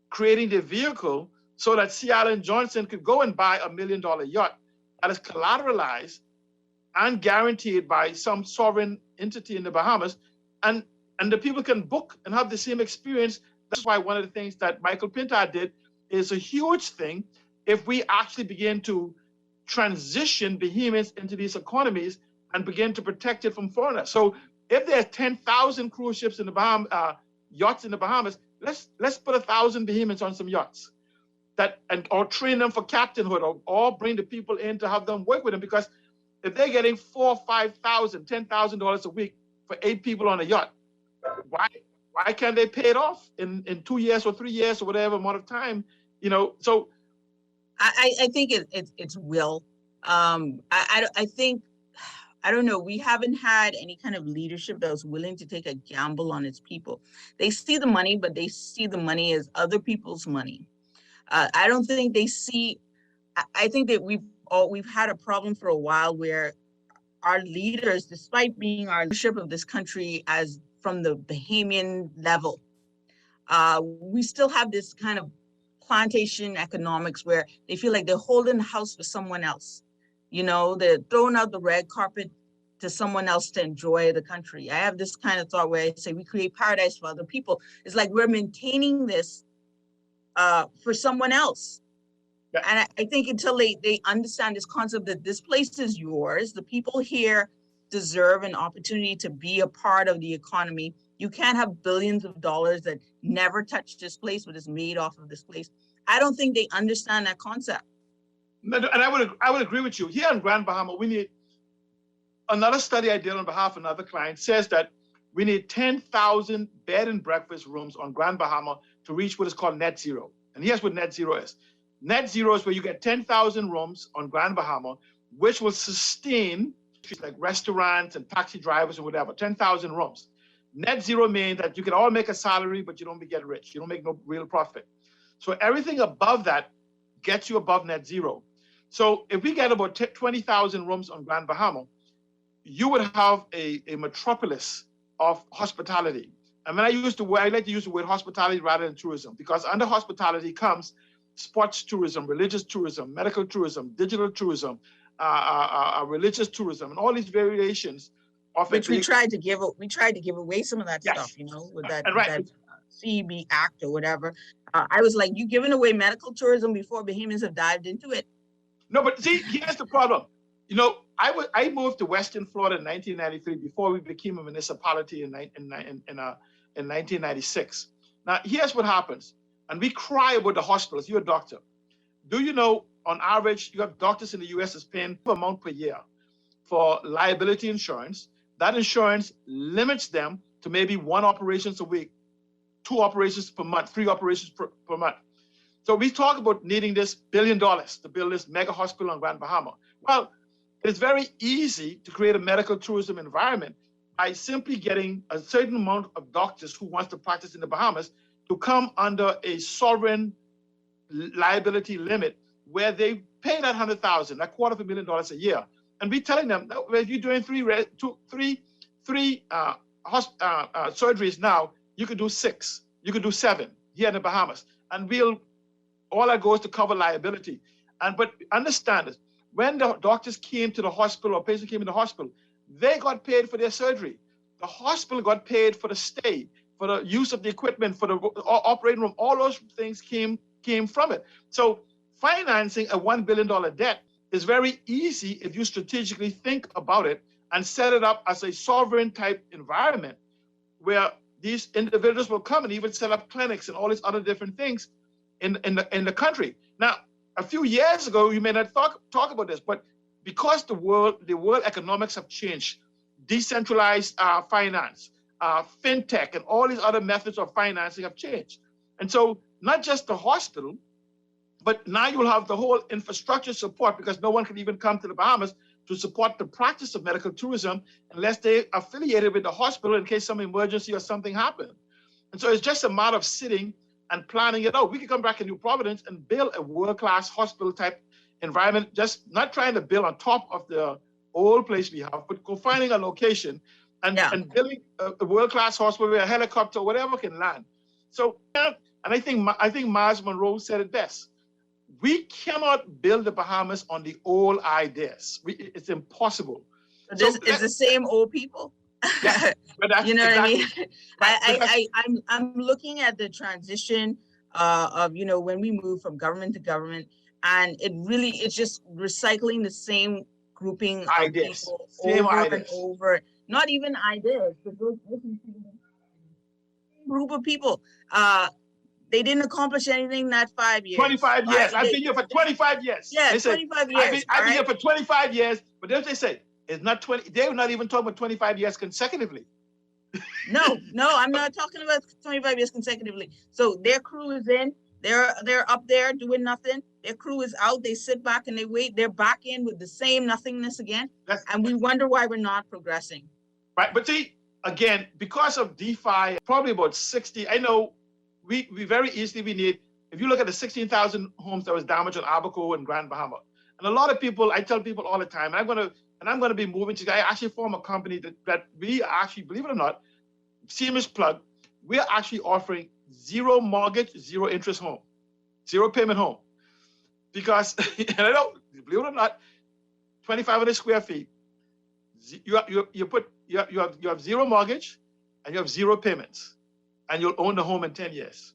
creating the vehicle so that C. Allen Johnson could go and buy $1 million yacht that is collateralized and guaranteed by some sovereign entity in the Bahamas, and the people can book and have the same experience? That's why one of the things that Michael Pintar did is a huge thing. If we actually begin to transition Bahamians into these economies and begin to protect it from foreigners. So if there's 10,000 cruise ships in the Bahamas, yachts in the Bahamas, let's put 1,000 Bahamians on some yachts or train them for captainhood, or bring the people in to have them work with them. Because if they're getting $4,000, $5,000, $10,000 a week for 8 people on a yacht, why can't they pay it off in 2 years or 3 years or whatever amount of time? You know, so I think it's will. I think, I don't know. We haven't had any kind of leadership that was willing to take a gamble on its people. They see the money, but they see the money as other people's money. I don't think they see. I think that we've had a problem for a while where our leaders, despite being our leadership of this country as from the Bahamian level, we still have this kind of plantation economics where they feel like they're holding the house for someone else. You know, they're throwing out the red carpet to someone else to enjoy the country. I have this kind of thought where I say we create paradise for other people. It's like we're maintaining this for someone else. Yeah. And I think until they understand this concept that this place is yours, the people here deserve an opportunity to be a part of the economy. You can't have billions of dollars that never touch this place, but is made off of this place. I don't think they understand that concept. And I would agree with you. Here in Grand Bahama, we need another study I did on behalf of another client says that we need 10,000 bed and breakfast rooms on Grand Bahama to reach what is called net zero. And here's what net zero is. Net zero is where you get 10,000 rooms on Grand Bahama, which will sustain like restaurants and taxi drivers and whatever, 10,000 rooms. Net zero means that you can all make a salary, but you don't get rich. You don't make no real profit. So everything above that gets you above net zero. So if we get about 20,000 rooms on Grand Bahama, you would have a metropolis of hospitality. And when I like to use the word hospitality rather than tourism, because under hospitality comes sports tourism, religious tourism, medical tourism, digital tourism, religious tourism, and all these variations of which we tried to give away some of that stuff, you know, with that CB Act or whatever. I was like, you giving away medical tourism before Bahamians have dived into it. No, but see, here's the problem. You know, I moved to Western Florida in 1993 before we became a municipality in 1996. Now, here's what happens. And we cry about the hospitals. You're a doctor. Do you know, on average, you have doctors in the U.S. is paying an amount per year for liability insurance. That insurance limits them to maybe 1 operation a week, 2 operations per month, 3 operations per month. So we talk about needing this $1 billion to build this mega hospital on Grand Bahama. Well, it's very easy to create a medical tourism environment by simply getting a certain amount of doctors who wants to practice in the Bahamas to come under a sovereign liability limit where they pay that $100,000, that $250,000 a year, and we telling them, no, if you're doing three surgeries now, you could do 6, you could do 7 here in the Bahamas, and all that goes to cover liability. But understand this, when the doctors came to the hospital or patient came in the hospital, they got paid for their surgery. The hospital got paid for the stay, for the use of the equipment, for the operating room. All those things came from it. So financing a $1 billion debt is very easy if you strategically think about it and set it up as a sovereign type environment where these individuals will come and even set up clinics and all these other different things in the country. Now, a few years ago, you may not talk about this, but because the world economics have changed, decentralized finance, fintech, and all these other methods of financing have changed. And so not just the hospital, but now you'll have the whole infrastructure support, because no one can even come to the Bahamas to support the practice of medical tourism unless they affiliated with the hospital in case some emergency or something happened. And so it's just a matter of sitting and planning it out. We could come back in New Providence and build a world-class hospital type environment, just not trying to build on top of the old place we have, but go finding a location and building a world-class hospital where a helicopter or whatever can land. So, and I think Miles Monroe said it best. We cannot build the Bahamas on the old ideas. It's impossible. It's the same old people. Yeah, you know exactly. what I mean? I'm looking at the transition of, when we move from government to government, and it's just recycling the same grouping of ideas, people same over ideas. and over. Not even ideas, but those group of people. They didn't accomplish anything in that 5 years. 25 years. I've been here for 25 years. Yeah, they 25 years. I've been here for 25 years, but then they say it's not 20. They were not even talking about 25 years consecutively. No, I'm not talking about 25 years consecutively. So their crew is in. They're up there doing nothing. Their crew is out. They sit back and they wait. They're back in with the same nothingness again, and we wonder why we're not progressing. Right, but see, again, because of DeFi, probably about 60. I know. We very easily need, if you look at the 16,000 homes that was damaged on Abaco and Grand Bahama, and a lot of people, I tell people all the time, and I'm gonna be moving to, I actually form a company that we actually, believe it or not, seamless plug, we're actually offering 0 mortgage, 0 interest home, 0 payment home, because, and I don't, believe it or not, 2,500 square feet, you have 0 mortgage and you have 0 payments. And you'll own the home in 10 years.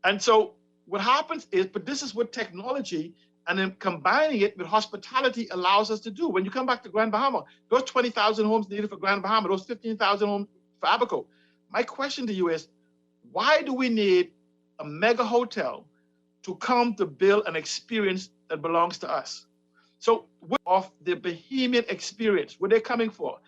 And so what happens is, but this is what technology and then combining it with hospitality allows us to do. When you come back to Grand Bahama, those 20,000 homes needed for Grand Bahama, those 15,000 homes for Abaco. My question to you is, why do we need a mega hotel to come to build an experience that belongs to us? So what of the Bahamian experience, what they're coming for?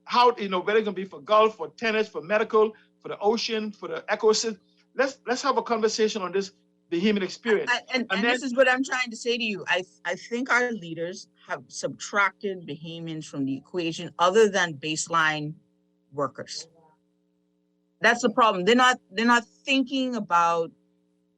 How, whether it's gonna be for golf, for tennis, for medical, for the ocean, for the ecosystem. Let's have a conversation on this Bahamian experience. And this is what I'm trying to say to you. I think our leaders have subtracted Bahamians from the equation other than baseline workers. That's the problem. They're not thinking about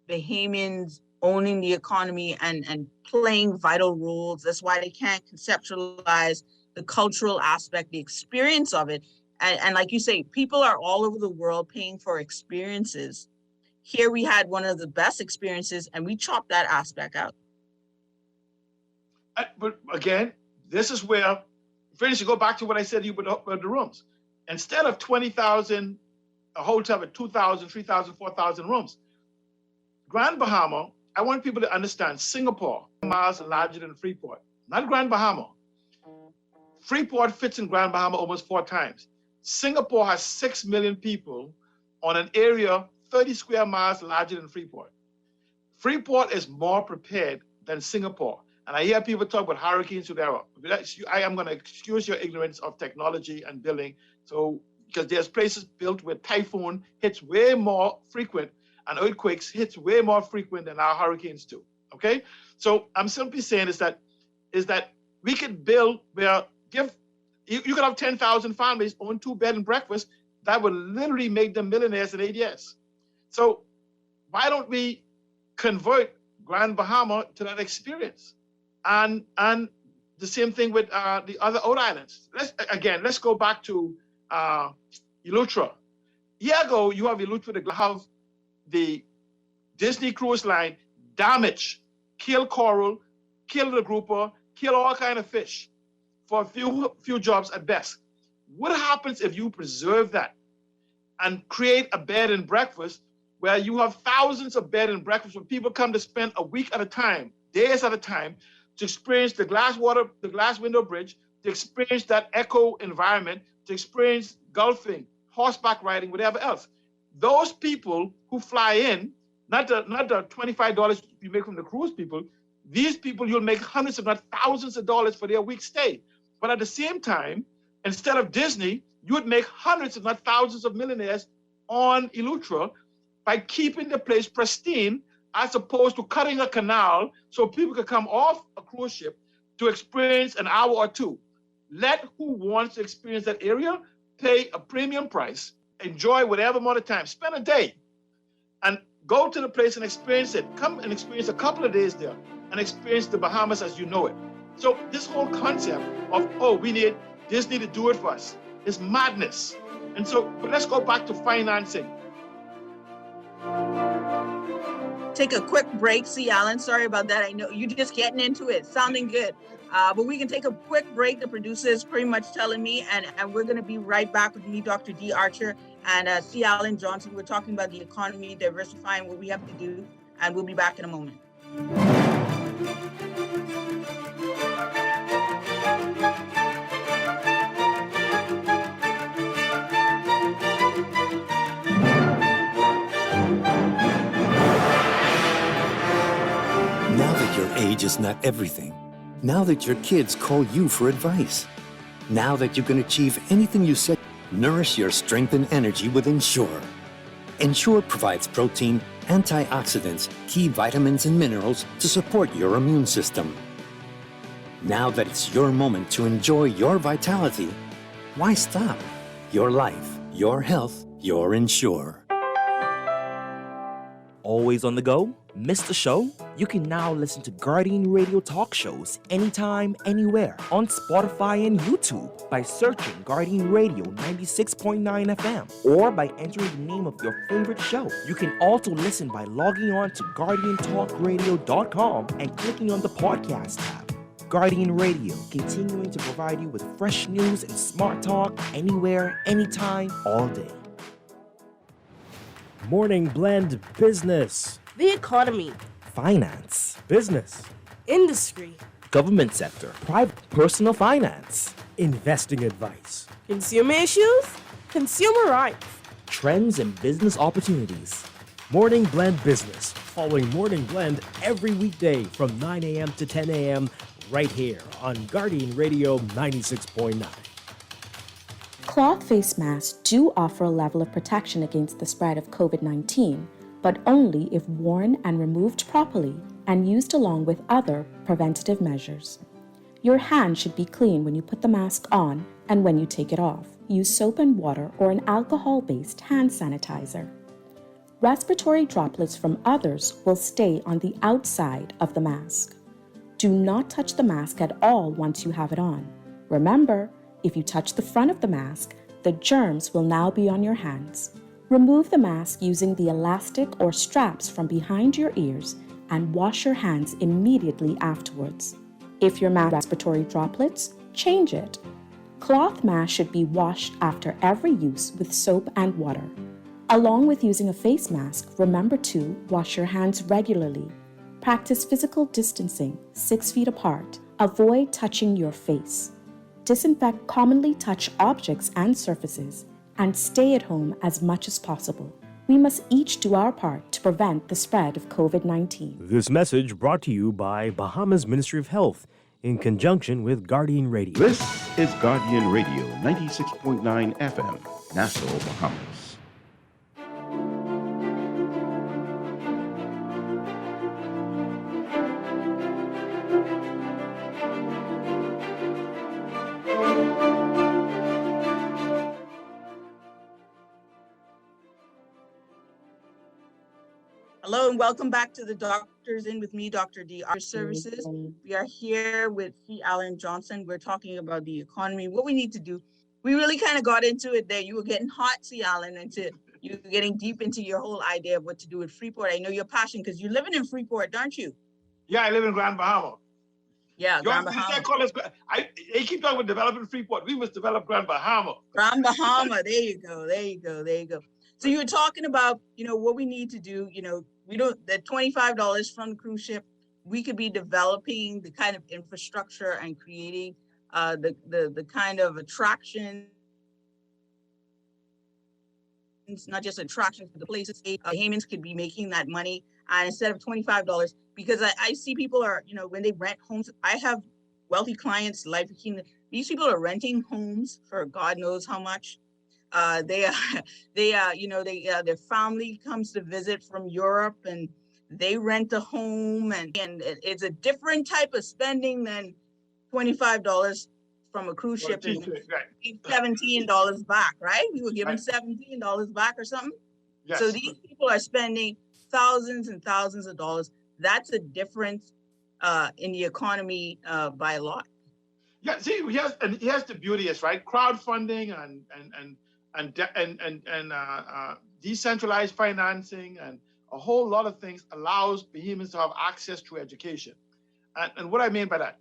Bahamians owning the economy and playing vital roles. That's why they can't conceptualize the cultural aspect, the experience of it. And like you say, people are all over the world paying for experiences. Here we had one of the best experiences and we chopped that aspect out. But again, this is where, finish to go back to what I said to you about the rooms. Instead of 20,000, a hotel with 2,000, 3,000, 4,000 rooms, Grand Bahama, I want people to understand, Singapore, miles larger than Freeport, not Grand Bahama. Freeport fits in Grand Bahama almost 4 times. Singapore has 6 million people on an area 30 square miles larger than Freeport. Freeport is more prepared than Singapore. And I hear people talk about hurricanes, whatever. I am going to excuse your ignorance of technology and building. So, because there's places built where typhoon hits way more frequent and earthquakes hits way more frequent than our hurricanes do. Okay? So I'm simply saying is that we could build where you could have 10,000 families own 2-bed and breakfast that would literally make them millionaires in 8 years. So why don't we convert Grand Bahama to that experience? And the same thing with the other outer islands. Let's go back to Eleuthera. A year ago, you have Eleuthera to have the Disney Cruise Line damage, kill coral, kill the grouper, kill all kind of fish for a few jobs at best. What happens if you preserve that and create a bed and breakfast where you have thousands of bed and breakfasts where people come to spend a week at a time, days at a time, to experience the glass window bridge, to experience that eco environment, to experience golfing, horseback riding, whatever else. Those people who fly in, not the $25 you make from the cruise people, these people, you'll make hundreds, if not thousands of dollars for their week stay. But at the same time, instead of Disney, you would make hundreds, if not thousands of millionaires on Eleuthera by keeping the place pristine, as opposed to cutting a canal so people could come off a cruise ship to experience an hour or two. Let who wants to experience that area pay a premium price, enjoy whatever amount of time, spend a day, and go to the place and experience it. Come and experience a couple of days there and experience the Bahamas as you know it. So this whole concept of, we need Disney to do it for us is madness. And so, but let's go back to financing. Take a quick break. See, Alan, sorry about that. I know you're just getting into it, sounding good. But we can take a quick break. The producer is pretty much telling me, and we're going to be right back with me, Dr. D. Archer, and C. Alan Johnson. We're talking about the economy, diversifying what we have to do, and we'll be back in a moment. Now that your age is not everything, now that your kids call you for advice, now that you can achieve anything you set, nourish your strength and energy with Ensure. Ensure provides protein, antioxidants, key vitamins and minerals to support your immune system. Now that it's your moment to enjoy your vitality, why stop? Your life, your health, your Ensure. Always on the go? Missed the show? You can now listen to Guardian Radio talk shows anytime, anywhere on Spotify and YouTube by searching Guardian Radio 96.9 FM or by entering the name of your favorite show. You can also listen by logging on to GuardianTalkRadio.com and clicking on the podcast tab. Guardian Radio, continuing to provide you with fresh news and smart talk anywhere, anytime, all day. Morning Blend Business. The economy. Finance. Business. Industry. Government sector. Private personal finance. Investing advice. Consumer issues. Consumer rights. Trends and business opportunities. Morning Blend Business. Following Morning Blend every weekday from 9 a.m. to 10 a.m. right here on Guardian Radio 96.9. Cloth face masks do offer a level of protection against the spread of COVID-19, but only if worn and removed properly and used along with other preventative measures. Your hands should be clean when you put the mask on and when you take it off. Use soap and water or an alcohol-based hand sanitizer. Respiratory droplets from others will stay on the outside of the mask. Do not touch the mask at all once you have it on. Remember, if you touch the front of the mask, the germs will now be on your hands. Remove the mask using the elastic or straps from behind your ears and wash your hands immediately afterwards. If your mask has respiratory droplets, change it. Cloth masks should be washed after every use with soap and water. Along with using a face mask, remember to wash your hands regularly. Practice physical distancing 6 feet apart. Avoid touching your face. Disinfect commonly touched objects and surfaces, and stay at home as much as possible. We must each do our part to prevent the spread of COVID-19. This message brought to you by Bahamas Ministry of Health in conjunction with Guardian Radio. This is Guardian Radio 96.9 FM, Nassau, Bahamas. and welcome back to the Doctors In with me, Dr. D. Archer Services. We are here with C. Alan Johnson. We're talking about the economy, what we need to do. We really kind of got into it there. You were getting hot, C. Alan, you were getting deep into your whole idea of what to do with Freeport. I know your passion because you're living in Freeport, aren't you? Yeah, I live in Grand Bahama. Yeah, Grand Bahama. They keep talking about developing Freeport. We must develop Grand Bahama. Grand Bahama. There you go. So you were talking about, what we need to do, the $25 from the cruise ship, we could be developing the kind of infrastructure and creating the kind of attraction, not just attractions, but the places Bahamians could be making that money. And instead of $25, because I see people are, when they rent homes, I have wealthy clients, these people are renting homes for God knows how much. Their family comes to visit from Europe and they rent a home and it's a different type of spending than $25 from a cruise ship and $17 back, right? We were given $17 back or something. Yes. So these people are spending thousands and thousands of dollars. That's a difference in the economy by a lot. Yeah, see, here's the beauty is, right? Crowdfunding and decentralized financing and a whole lot of things allows Bahamians to have access to education. And what I mean by that,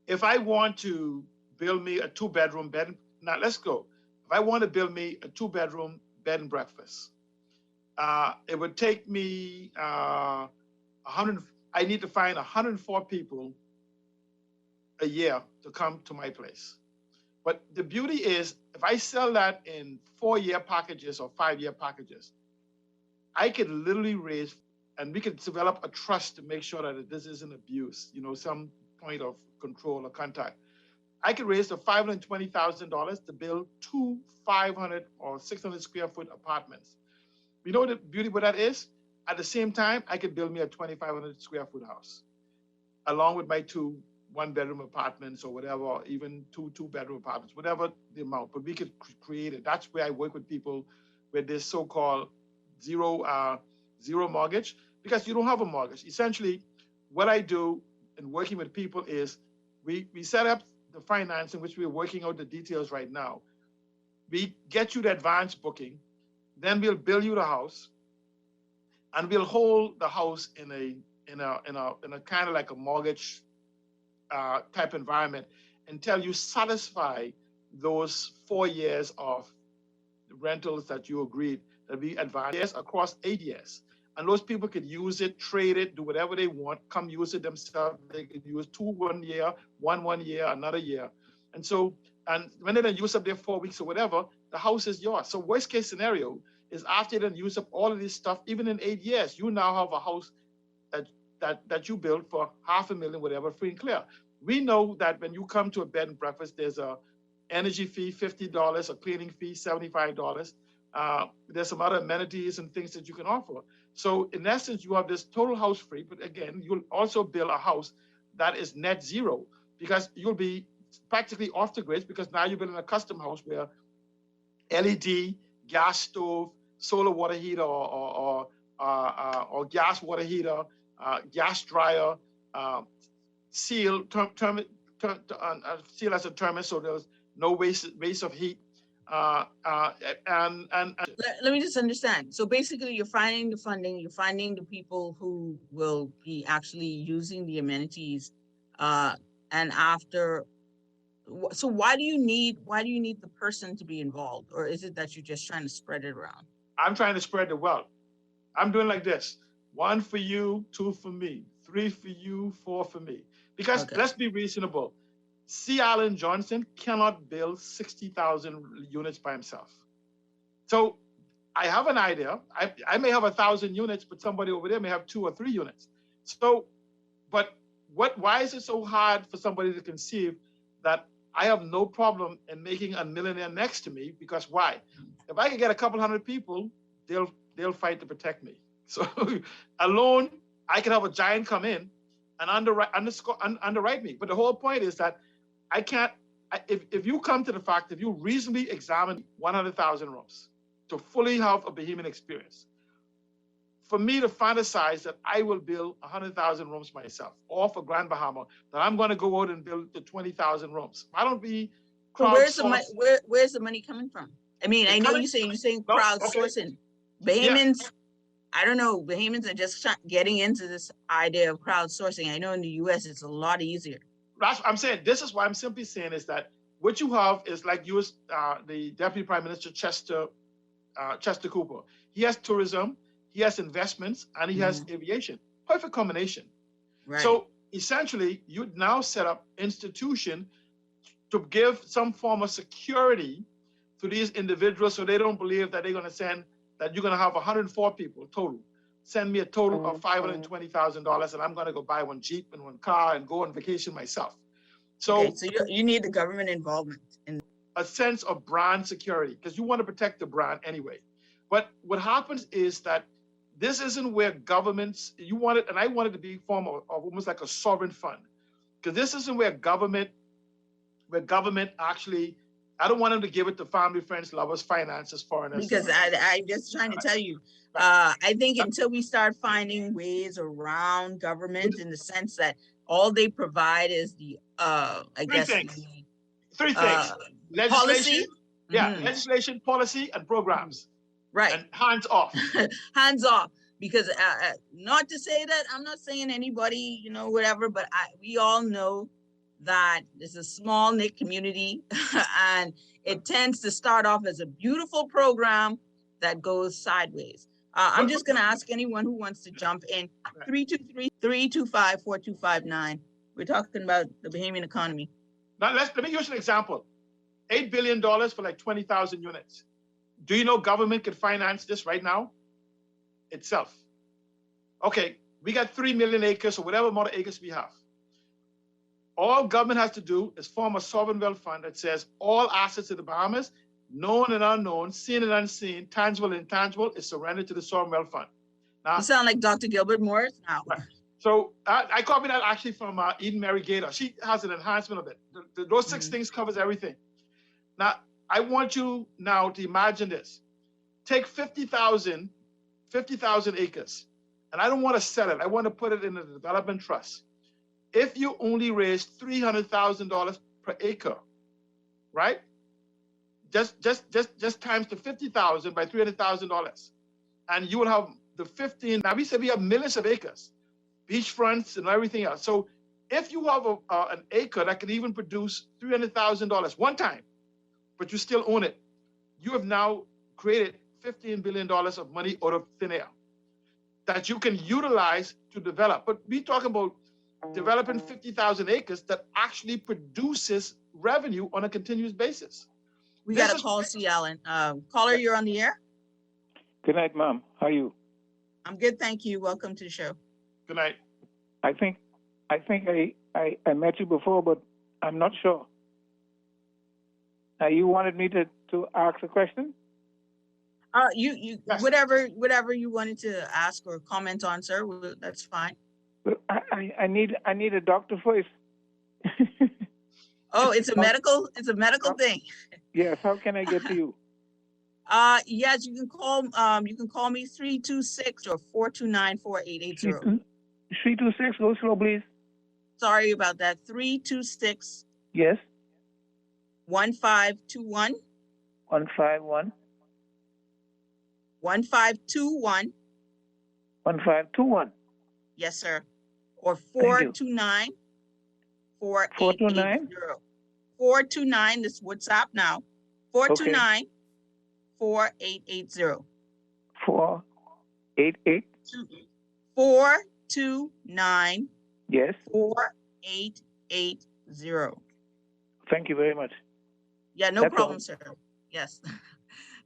if I want to build me a 2-bedroom bed, now let's go. If I want to build me a 2-bedroom bed and breakfast, it would take me I need to find 104 people a year to come to my place. But the beauty is, if I sell that in 4-year packages or 5-year packages, I could literally raise, and we could develop a trust to make sure that this isn't abuse, some point of control or contact. I could raise the $520,000 to build 2 500 or 600 square foot apartments. You know the beauty of that is? At the same time, I could build me a 2,500 square foot house, along with my 2 1-bedroom apartments or whatever, or even 2 2-bedroom apartments, whatever the amount, but we could create it. That's where I work with people with this so-called zero mortgage, because you don't have a mortgage. Essentially, what I do in working with people is we set up the financing, which we're working out the details right now. We get you the advance booking, then we'll bill you the house, and we'll hold the house in a kind of like a mortgage type environment until you satisfy those 4 years of rentals that you agreed that we advance across 8 years. And those people could use it, trade it, do whatever they want, come use it themselves. They could use 2 1 year, 1 year, another year. And so, and when they don't use up their 4 weeks or whatever, the house is yours. So worst case scenario is after they don't use up all of this stuff, even in 8 years, you now have a house that you built for $500,000, whatever, free and clear. We know that when you come to a bed and breakfast, there's a energy fee, $50, a cleaning fee, $75. There's some other amenities and things that you can offer. So in essence, you have this total house free, but again, you'll also build a house that is net zero because you'll be practically off the grid because now you're building a custom house where LED, gas stove, solar water heater or gas water heater, gas dryer, seal seal as a terminus, so there's no waste of heat. Let me just understand. So basically, you're finding the funding, you're finding the people who will be actually using the amenities, and after. So why do you need the person to be involved, or is it that you're just trying to spread it around? I'm trying to spread the wealth. I'm doing like this: 1 for you, 2 for me, 3 for you, 4 for me. Because let's be reasonable. C. Alan Johnson cannot build 60,000 units by himself. So I have an idea. I may have 1,000 units, but somebody over there may have 2 or 3 units. So, but why is it so hard for somebody to conceive that I have no problem in making a millionaire next to me? Because why? If I can get a couple hundred people, they'll fight to protect me. So alone, I can have a giant come in and underwrite me. But the whole point is that I can't, if you come to the fact, if you reasonably examine 100,000 rooms to fully have a Bahamian experience, for me to fantasize that I will build 100,000 rooms myself, or for Grand Bahama, that I'm going to go out and build the 20,000 rooms. Why don't we So where's the money? crowdsource? Where's the money coming from? I mean, I It's know coming. you're saying No, okay. crowdsourcing. Bahamians, I don't know. Bahamians are just getting into this idea of crowdsourcing. I know in the U.S. it's a lot easier. That's what I'm saying. This is what I'm simply saying is that what you have is like U.S. The Deputy Prime Minister Chester Cooper. He has tourism, he has investments, and he has aviation. Perfect combination. Right. So essentially, you now set up institution to give some form of security to these individuals, so they don't believe that they're going to send that you're going to have 104 people total. Send me a total of $520,000, and I'm going to go buy one Jeep and one car and go on vacation myself. So, okay, so you need the government involvement in a sense of brand security, because you want to protect the brand anyway. But what happens is that this isn't where governments, you want it, and I want it to be form of almost like a sovereign fund, because this isn't where government actually, I don't want them to give it to family, friends, lovers, finances, foreigners. because I'm just trying to tell you, I think until we start finding ways around government in the sense that all they provide is the, Three things. Legislation, policy. legislation, policy, and programs. Right. And hands off. Hands off. Because not to say that I'm not saying anybody, whatever, but we all know that it's a small knit community and it tends to start off as a beautiful program that goes sideways. I'm just going to ask anyone who wants to jump in. 323-325-4259. We're talking about the Bahamian economy. Now, let me use an example. $8 billion for like 20,000 units. Do you know government could finance this right now? Itself. Okay, we got 3 million acres or whatever amount of acres we have. All government has to do is form a sovereign wealth fund that says all assets in the Bahamas, known and unknown, seen and unseen, tangible and intangible, is surrendered to the sovereign wealth fund. Now, You sound like Dr. Gilbert Morris now. so I copied that actually from Eden Mary Gator. She has an enhancement of it. Those 6 things covers everything. Now, I want you now to imagine this. Take 50,000 acres, and I don't want to sell it. I want to put it in a development trust. If you only raise $300,000 per acre, right? Just times the 50,000 by $300,000, and you will have the 15. Now we said we have millions of acres, beachfronts and everything else. So if you have an acre that can even produce $300,000 one time, but you still own it, you have now created $15 billion of money out of thin air that you can utilize to develop. But we're talking about developing 50,000 acres that actually produces revenue on a continuous basis. We got a call, C. Allen. Caller, you're on the air. Good night, Mom. How are you? I'm good, thank you. Welcome to the show. Good night. I think I met you before, but I'm not sure. You wanted me to ask a question? You Yes. whatever you wanted to ask or comment on, sir. That's fine. I need a doctor first. Oh, it's a medical thing. Yes. How can I get to you? Yes, you can call me 326 or 429-4880. 326. Go slow, please. Sorry about that. 326 Yes. 1521 151 1521. 1521. Yes, sir. Or Thank you. 429 429? 429. This WhatsApp now. 429 4880. 488. 429 Yes. 4880. Thank you very much. Yeah, no That's problem, all. sir. Yes.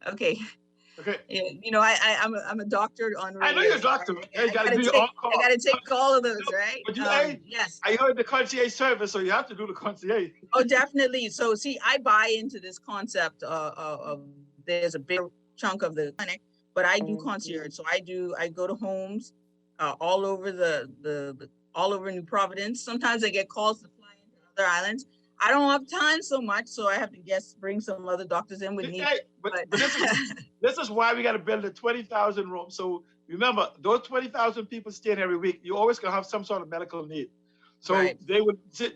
Okay. Okay. I'm a doctor on radio. I know you're a doctor. I You gotta gotta do your take- on call. I gotta take all of those, right? But Yes. I heard the concierge service, so you have to do the concierge. Oh, definitely. So see, I buy into this concept of there's a big chunk of the clinic, but I do concierge. So I go to homes all over all over New Providence. Sometimes I get calls to fly into other islands. I don't have time so much, so I have to bring some other doctors in with me. But this is why we got to build a 20,000 room. So remember, those 20,000 people staying every week, you always gonna have some sort of medical need. So Right.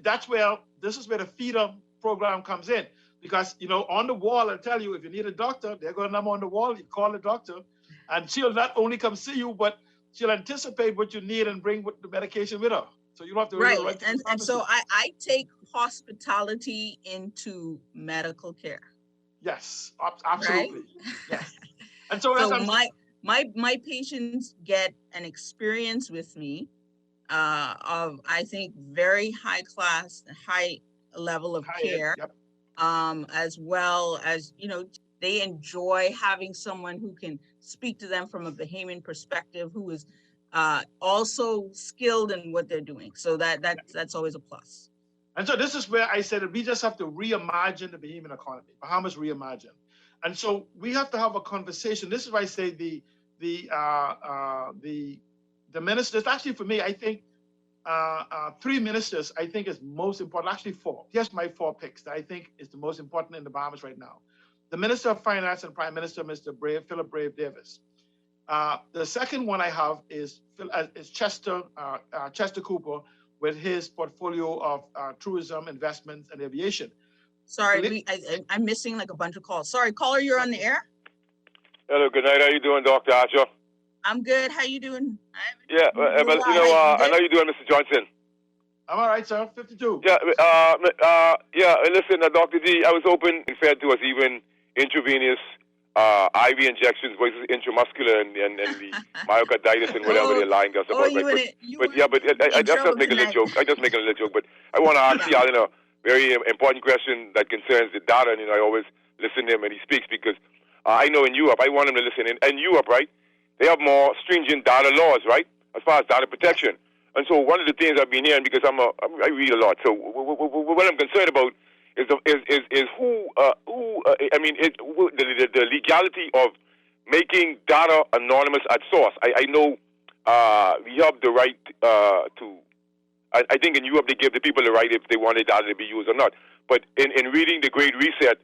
that's where, this is where the feeder program comes in. Because, on the wall, I tell you, if you need a doctor, they're going to number on the wall, you call the doctor, and she'll not only come see you, but she'll anticipate what you need and bring the medication with her. So you don't have to Right. really to the And so pharmacy. I take hospitality into medical care. Yes, absolutely. Yes. And so So that's my patients get an experience with me of, I think, very high class, high level of care, Yep. as well as, they enjoy having someone who can speak to them from a Bahamian perspective, who is also skilled in what they're doing. So that's always a plus. And so this is where I said that we just have to reimagine the Bahamian economy, Bahamas reimagine. And so we have to have a conversation. This is why I say the ministers, actually for me, I think 3 ministers, I think is most important, actually 4. Here's my 4 picks that I think is the most important in the Bahamas right now. The Minister of Finance and Prime Minister, Mr. Philip Brave Davis. The second one I have is Chester Cooper, with his portfolio of tourism, investments, and aviation. Sorry, I'm missing like a bunch of calls. Sorry, caller, you're on the air. Hello, good night. How you doing, Dr. Archer? I'm good. How you doing? Yeah, but I know you're doing, Mr. Johnson. I'm all right, sir. 52. Yeah, listen, Dr. D, I was hoping referred to as even intravenous IV injections versus intramuscular and the myocarditis and whatever they're lying us about. I just make a little joke. I just make a little joke. But I want to ask you, a very important question that concerns the data. And, I always listen to him when he speaks because I know in Europe, I want him to listen. In Europe, right, they have more stringent data laws, right, as far as data protection. And so one of the things I've been hearing, because I read a lot, so what I'm concerned about is the legality of making data anonymous at source. I know we have the right to. I think in Europe they give the people the right if they want their data to be used or not. But in reading the Great Reset,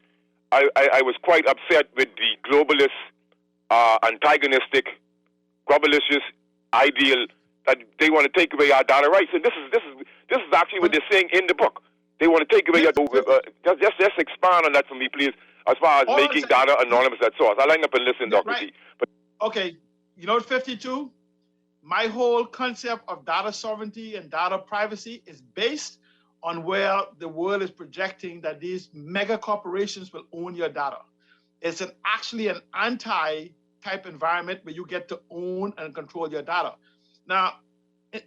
I was quite upset with the globalist, antagonistic, globalicious ideal that they want to take away our data rights. And this is actually what they're saying in the book. They want to take away your. Just expand on that for me, please. As far as making data anonymous at source, I line up and listen, Dr. Right. D. But okay, 52. My whole concept of data sovereignty and data privacy is based on where the world is projecting that these mega corporations will own your data. It's actually an anti-type environment where you get to own and control your data. Now,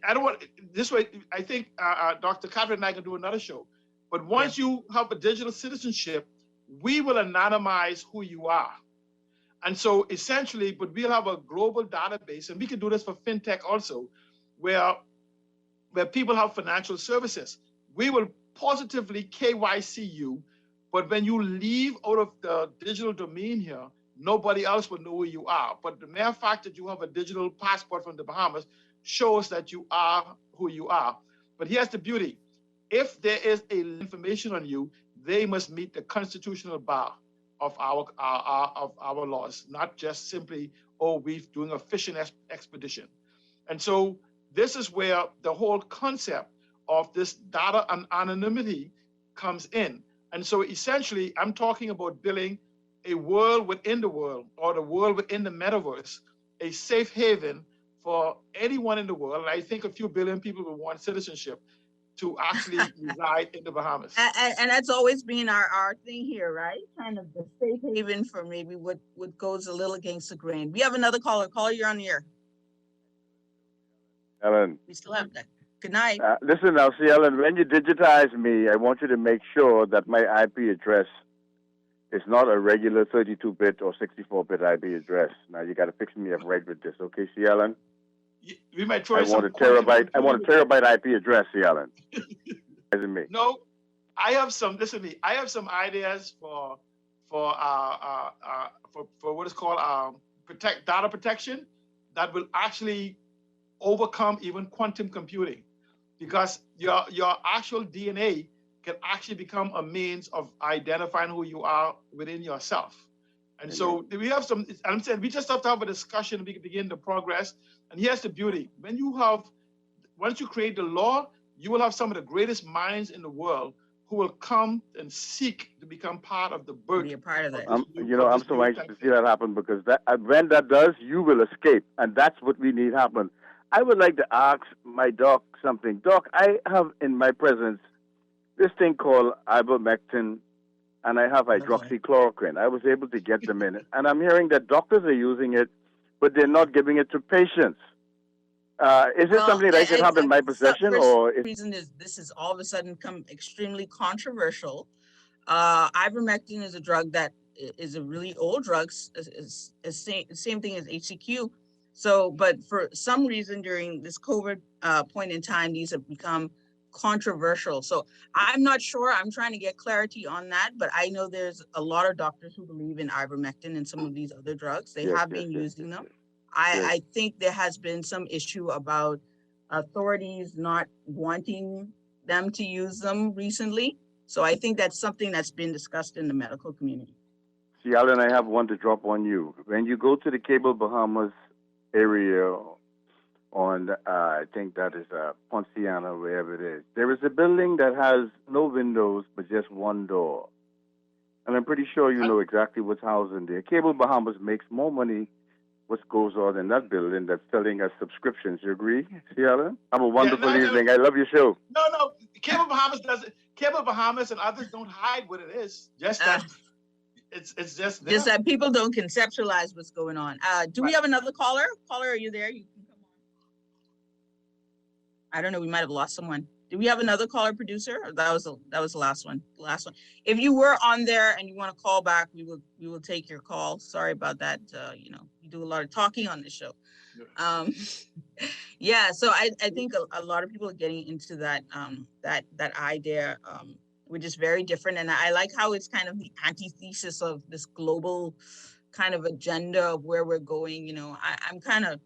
I don't want this way. I think Dr. Catherine and I can do another show. But once you have a digital citizenship, we will anonymize who you are. And so essentially, but we'll have a global database, and we can do this for fintech also, where people have financial services. We will positively KYC you, but when you leave out of the digital domain here, nobody else will know who you are. But the mere fact that you have a digital passport from the Bahamas shows that you are who you are. But here's the beauty. If there is information on you, they must meet the constitutional bar of our laws, not just simply, we're doing a fishing expedition. And so this is where the whole concept of this data and anonymity comes in. And so essentially, I'm talking about building a world within the world, or the world within the metaverse, a safe haven for anyone in the world. And I think a few billion people will want citizenship to actually reside in the Bahamas. And that's always been our thing here, right? Kind of the safe haven for maybe what goes a little against the grain. We have another caller. Caller, you're on the air. Ellen. We still have that. Good night. Listen now, see, Ellen, when you digitize me, I want you to make sure that my IP address is not a regular 32-bit or 64-bit IP address. Now, you got to fix me up right with this, okay, see, Ellen? We might try. I want a terabyte IP address, see, Ellen. Me. No, I have some. Listen to me. I have some ideas for what is called data protection that will actually overcome even quantum computing, because your actual DNA can actually become a means of identifying who you are within yourself. And so we have some, I'm saying we just have to have a discussion, we can begin to progress. And here's the beauty. Once you create the law, you will have some of the greatest minds in the world who will come and seek to become part of the birth. Be a part of that. I'm so anxious to see that happen, because when that does, you will escape. And that's what we need happen. I would like to ask my doc something. Doc, I have in my presence this thing called ivermectin, and I have hydroxychloroquine. I was able to get them in, and I'm hearing that doctors are using it, but they're not giving it to patients. Is it something that I should have in my possession, or? The reason is this has all of a sudden come extremely controversial. Ivermectin is a drug that is a really old drug, same thing as HCQ. So, but for some reason during this COVID point in time, these have become controversial. So I'm not sure. I'm trying to get clarity on that, but I know there's a lot of doctors who believe in ivermectin and some of these other drugs. They have been using them. I think there has been some issue about authorities not wanting them to use them recently. So I think that's something that's been discussed in the medical community. See, Alan, I have one to drop on you. When you go to the Cable Bahamas area on, I think that is Ponciana, wherever it is, there is a building that has no windows but just one door. And I'm pretty sure you know exactly what's housed in there. Cable Bahamas makes more money what goes on in that building that's selling us subscriptions. You agree, Alan? Have a wonderful evening. I love your show. No, Cable Bahamas doesn't. Cable Bahamas and others don't hide what it is. Just that it's just there. Just that people don't conceptualize what's going on. Do we have another caller? Caller, are you there? You can come on. I don't know. We might have lost someone. Do we have another caller, producer? Or that was the last one. The last one. If you were on there and you want to call back, we will take your call. Sorry about that. You do a lot of talking on this show. So I think a lot of people are getting into that that idea, which is very different. And I like how it's kind of the antithesis of this global kind of agenda of where we're going. I'm kind of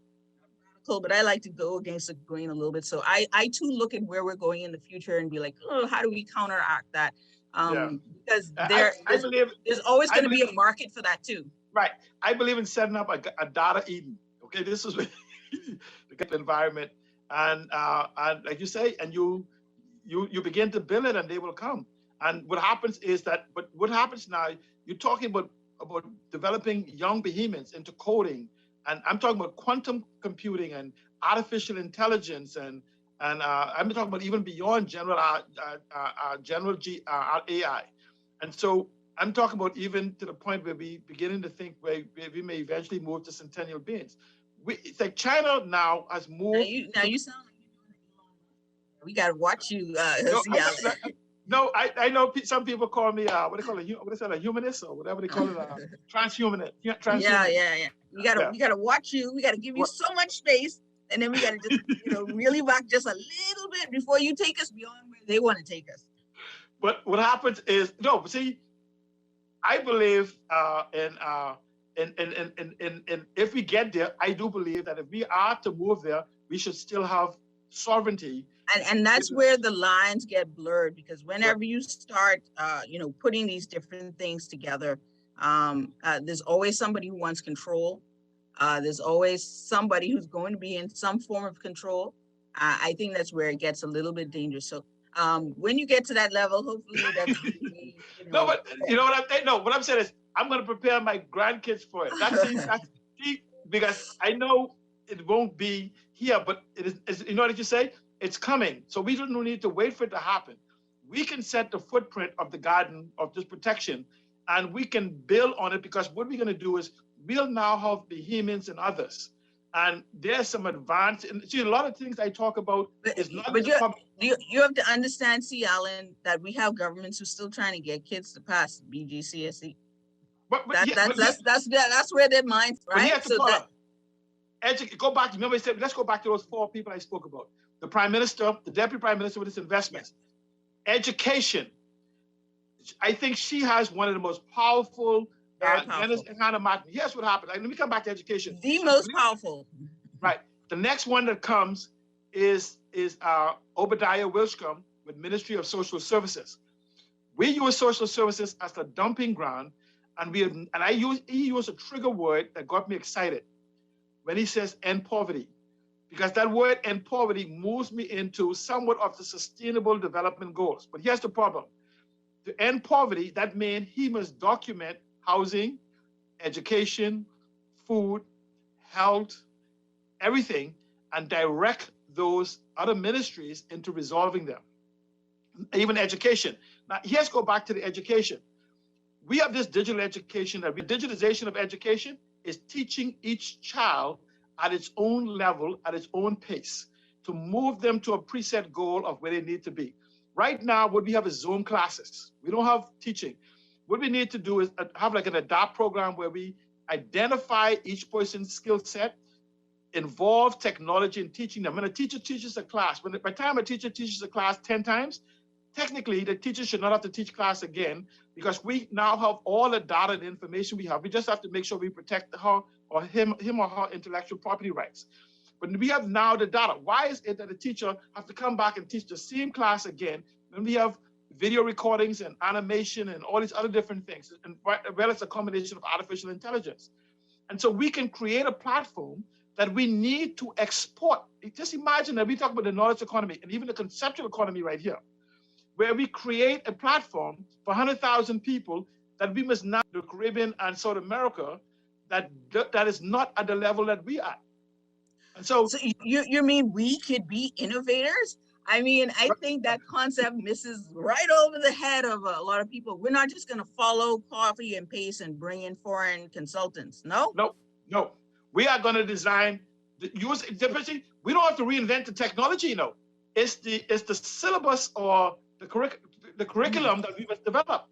radical, but I like to go against the grain a little bit. So I too look at where we're going in the future and be like, oh, how do we counteract that? Because there's always going to be a market for that too. Right. I believe in setting up a data Eden. Okay, this is the environment, and like you say, and you begin to build it, and they will come. And what happens is that, but what happens now? You're talking about developing young behemoths into coding, and I'm talking about quantum computing and artificial intelligence, and I'm talking about even beyond general AI, and so. I'm talking about even to the point where we beginning to think where we may eventually move to centennial beings. It's like China now has moved. Now you sound like you're doing it. We got to watch you. I know some people call me what is that, a humanist or whatever they call it, transhumanist. Yeah. We gotta watch you. We gotta give you so much space, and then we gotta just really back just a little bit before you take us beyond where they want to take us. But what happens is I believe in if we get there, I do believe that if we are to move there, we should still have sovereignty. And that's where the lines get blurred, because whenever you start, putting these different things together, there's always somebody who wants control. There's always somebody who's going to be in some form of control. I think that's where it gets a little bit dangerous. So when you get to that level, hopefully that's No, but you know what what I'm saying is I'm going to prepare my grandkids for it. That's because I know it won't be here, but it is. You know what you say? It's coming. So we don't need to wait for it to happen. We can set the footprint of the garden of this protection, and we can build on it, because what we're going to do is we'll now have behemoths and others. And there's some advance. And see, a lot of things I talk about is not. But you have to understand, Alan, that we have governments who are still trying to get kids to pass BGCSE. That's where their minds, right? Go back. Remember, I said, let's go back to those 4 people I spoke about: the prime minister, the deputy prime minister with his investments, education. I think she has one of the most powerful. Here's what happened. Let me come back to education. The most powerful. Right. The next one that comes is Obadiah Wilstrom with Ministry of Social Services. We use social services as a dumping ground, And he used a trigger word that got me excited when he says end poverty, because that word end poverty moves me into somewhat of the sustainable development goals. But here's the problem. To end poverty, that means he must document housing, education, food, health, everything, and direct those other ministries into resolving them. Even education. Now, let's go back to the education. We have this digital education, the digitization of education is teaching each child at its own level, at its own pace, to move them to a preset goal of where they need to be. Right now, what we have is Zoom classes. We don't have teaching. What we need to do is have like an ADOPT program where we identify each person's skill set, involve technology in teaching them. When a teacher teaches a class, by the time a teacher teaches a class 10 times, technically the teacher should not have to teach class again, because we now have all the data and information we have. We just have to make sure we protect her or him or her intellectual property rights. But we have now the data. Why is it that a teacher has to come back and teach the same class again when we have video recordings and animation and all these other different things, and well as a combination of artificial intelligence? And so we can create a platform that we need to export. Just imagine that we talk about the knowledge economy and even the conceptual economy right here, where we create a platform for 100,000 people that we must now, the Caribbean and South America, that is not at the level that we are. And so you mean we could be innovators? I mean, I think that concept misses right over the head of a lot of people. We're not just going to follow copy and paste and bring in foreign consultants. No. We are going to design the use. We don't have to reinvent the technology. No, it's the syllabus or the curriculum that we must develop.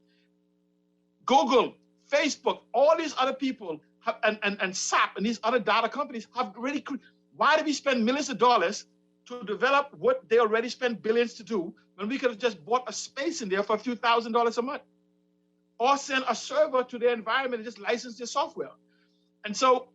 Google, Facebook, all these other people have, and SAP and these other data companies have really. Why do we spend millions of dollars to develop what they already spent billions to do when we could have just bought a space in there for a few $1,000s a month, or send a server to their environment and just license their software? And so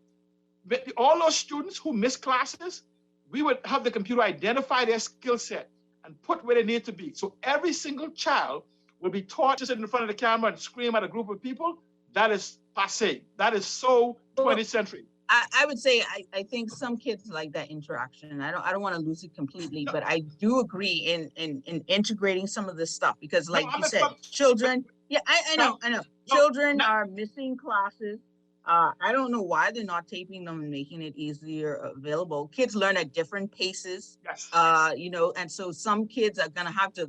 all those students who miss classes, we would have the computer identify their skill set and put where they need to be. So every single child will be taught to sit in front of the camera and scream at a group of people. That is passé. That is so 20th century. I would say I think some kids like that interaction. I don't want to lose it completely, but I do agree in integrating some of this stuff, because like you said, children. Yeah, I know. Children are missing classes. I don't know why they're not taping them and making it easier available. Kids learn at different paces. Yes. And so some kids are gonna have to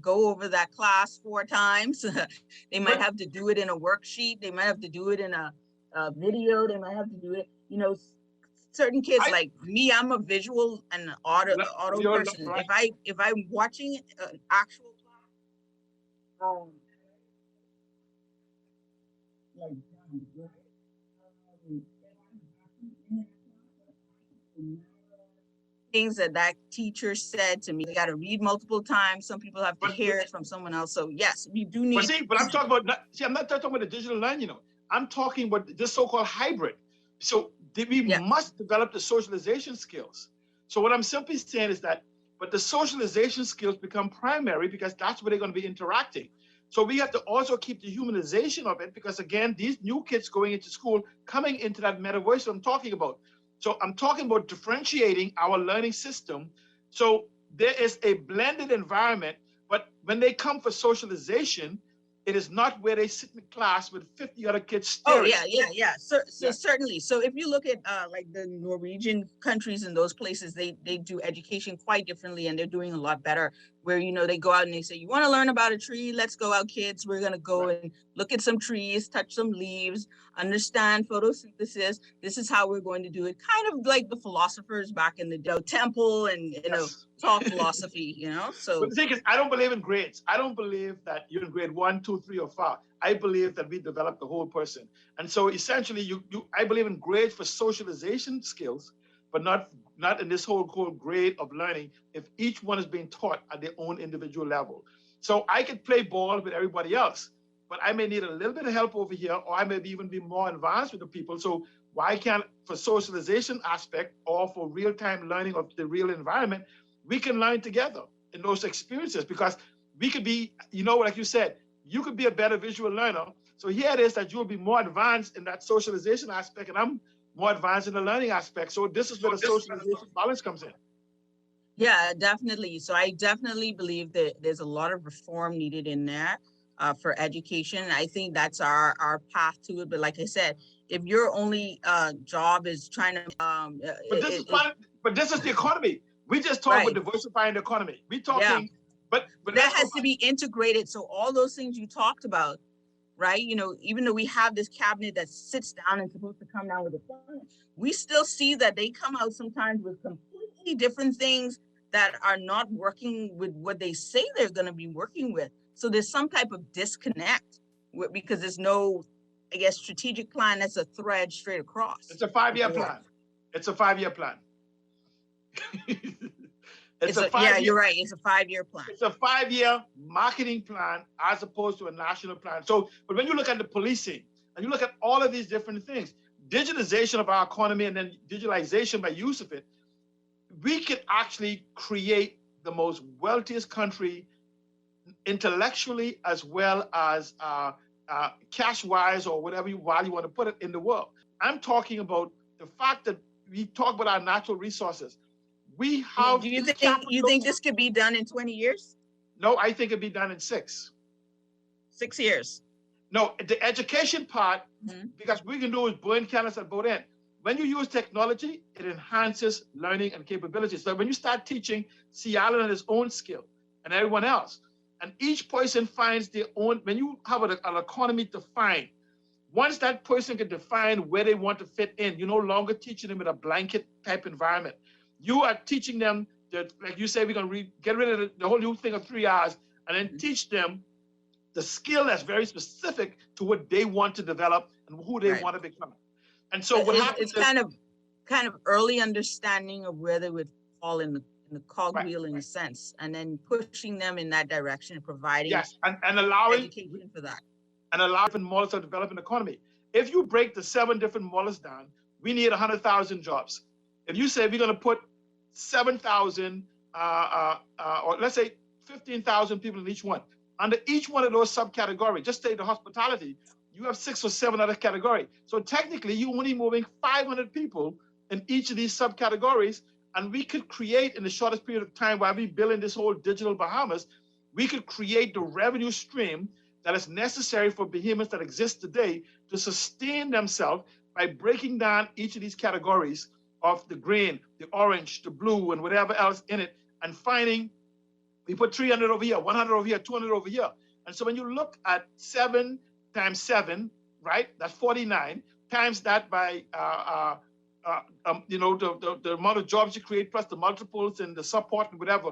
go over that class 4 times. They might have to do it in a worksheet. They might have to do it in a video. They might have to do it. Certain kids like me. I'm a visual and audio person. Right. If I'm watching an actual class, things that teacher said to me, they got to read multiple times. Some people have to hear it from someone else. So yes, we do need. But I'm talking about. I'm not talking about the digital learning. I'm talking about this so-called hybrid. So we must develop the socialization skills. So what I'm simply saying is that, but the socialization skills become primary because that's where they're going to be interacting. So we have to also keep the humanization of it, because again, these new kids going into school, coming into that metaverse I'm talking about. So I'm talking about differentiating our learning system. So there is a blended environment, but when they come for socialization, it is not where they sit in class with 50 other kids staring. Oh, yeah. Certainly. So if you look at like the Norwegian countries and those places, they do education quite differently, and they're doing a lot better, where, they go out and they say, you want to learn about a tree? Let's go out, kids. We're going to go and look at some trees, touch some leaves, understand photosynthesis. This is how we're going to do it. Kind of like the philosophers back in the day, Temple and, talk philosophy, So but the thing is, I don't believe in grades. I don't believe that you're in grade 1, 2, 3, or 5. I believe that we develop the whole person. And so essentially, I believe in grades for socialization skills, but not in this whole grade of learning if each one is being taught at their own individual level. So I could play ball with everybody else, but I may need a little bit of help over here, or I may even be more advanced with the people. So why can't, for socialization aspect or for real-time learning of the real environment, we can learn together in those experiences? Because we could be, like you said, you could be a better visual learner. So here it is that you'll be more advanced in that socialization aspect, and I'm more advanced in the learning aspect. So this is where the socialization balance comes in. Yeah, definitely. So I definitely believe that there's a lot of reform needed in there for education. I think that's our path to it. But like I said, if your only job is trying to, but this is the economy. We just talk about diversifying the economy. We talking, but that has to be integrated. So all those things you talked about, right? You know, even though we have this cabinet that sits down and supposed to come down with a plan, we still see that they come out sometimes with completely different things that are not working with what they say they're going to be working with. So there's some type of disconnect because there's no, I guess, strategic plan that's a thread straight across. It's a 5-year plan. It's a 5-year plan. Yeah, you're right. It's a 5-year plan. It's a 5-year marketing plan as opposed to a national plan. So, but when you look at the policing and you look at all of these different things, digitalization of our economy and then digitalization by use of it, we can actually create the most wealthiest country intellectually as well as cash-wise or whatever you want to put it in the world. I'm talking about the fact that we talk about our natural resources. We have. Do you think this could be done in 20 years? No, I think it'd be done in 6. 6 years. No, the education part, because we can do is burn candles at both ends. When you use technology, it enhances learning and capabilities. So when you start teaching C. Allen and his own skill and everyone else, and each person finds their own, when you have an economy defined, once that person can define where they want to fit in, you're no longer teaching them in a blanket type environment. You are teaching them that, like you say, we're going to get rid of the whole new thing of 3 hours and then teach them the skill that's very specific to what they want to develop and who they want to become. And so what happens is kind of early understanding of where they would fall in the cogwheel in a sense, and then pushing them in that direction, providing and allowing education for that. And allow different models of developing the economy. If you break the 7 different models down, we need 100,000 jobs. If you say we're going to put 7,000 or let's say 15,000 people in each one, under each one of those subcategories, just say the hospitality, you have 6 or 7 other categories. So technically, you're only moving 500 people in each of these subcategories, and we could create in the shortest period of time while we building this whole digital Bahamas, we could create the revenue stream that is necessary for behemoths that exist today to sustain themselves by breaking down each of these categories of the green, the orange, the blue, and whatever else in it, and finding, we put 300 over here, 100 over here, 200 over here. And so when you look at 7 times 7, right, that's 49, times that by, the amount of jobs you create plus the multiples and the support and whatever,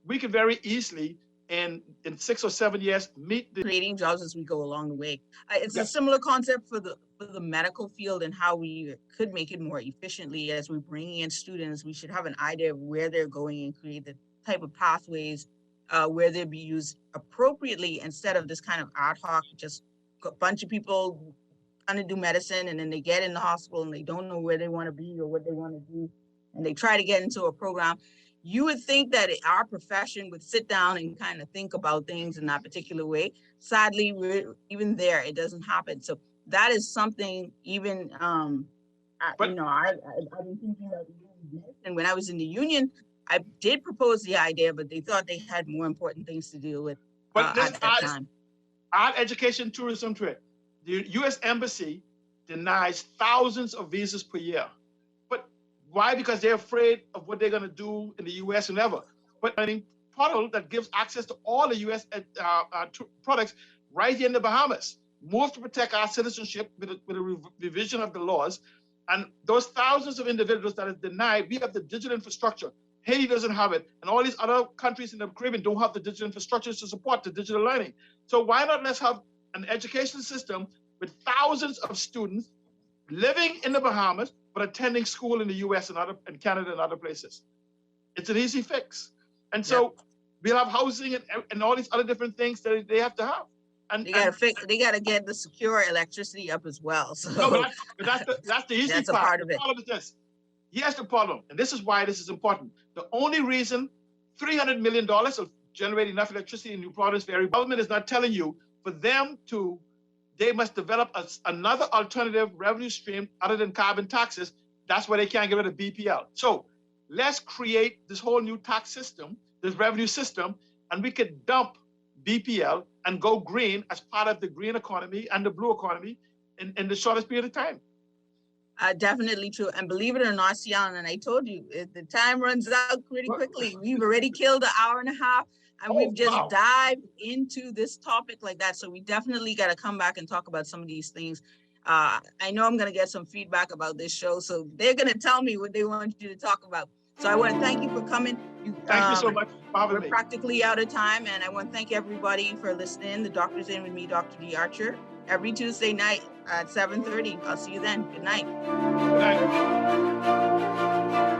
we could very easily in 6 or 7 years meet the creating jobs as we go along the way. It's a similar concept for the medical field and how we could make it more efficiently. As we bring in students, we should have an idea of where they're going and create the type of pathways where they'll be used appropriately instead of this kind of ad hoc, just a bunch of people trying to do medicine and then they get in the hospital and they don't know where they want to be or what they want to do, and they try to get into a program. You would think that our profession would sit down and kind of think about things in that particular way. Sadly, even there, it doesn't happen. So that is something even, I've been thinking about and when I was in the union, I did propose the idea, but they thought they had more important things to deal with at that time. Art, education, tourism, trade. The U.S. Embassy denies thousands of visas per year. Why? Because they're afraid of what they're going to do in the U.S. and ever. But a portal that gives access to all the U.S. products right here in the Bahamas, more to protect our citizenship with a revision of the laws. And those thousands of individuals that are denied, we have the digital infrastructure. Haiti doesn't have it. And all these other countries in the Caribbean don't have the digital infrastructure to support the digital learning. So why not let's have an education system with thousands of students living in the Bahamas, but attending school in the U.S. and Canada and other places. It's an easy fix. And so we'll have housing and all these other different things that they have to have. And they gotta get the secure electricity up as well. So no, but that's the easy that's part. A part of it. The problem is this. Here's the problem, and this is why this is important. The only reason $300 million will generate enough electricity in New Providence Ferry, government is not telling you for them to they must develop another alternative revenue stream other than carbon taxes. That's why they can't get rid of BPL. So let's create this whole new tax system, this revenue system, and we could dump BPL and go green as part of the green economy and the blue economy in the shortest period of time. Definitely true. And believe it or not, Sian, and I told you, the time runs out pretty quickly. We've already killed an hour and a half, and we've just dived into this topic like that. So we definitely got to come back and talk about some of these things. I know I'm going to get some feedback about this show, so they're going to tell me what they want you to talk about. So I want to thank you for coming. Thank you so much for having me. We're practically out of time, and I want to thank everybody for listening. The Doctor's In with me, Dr. D. Archer, every Tuesday night at 7:30. I'll see you then. Good night. Good night.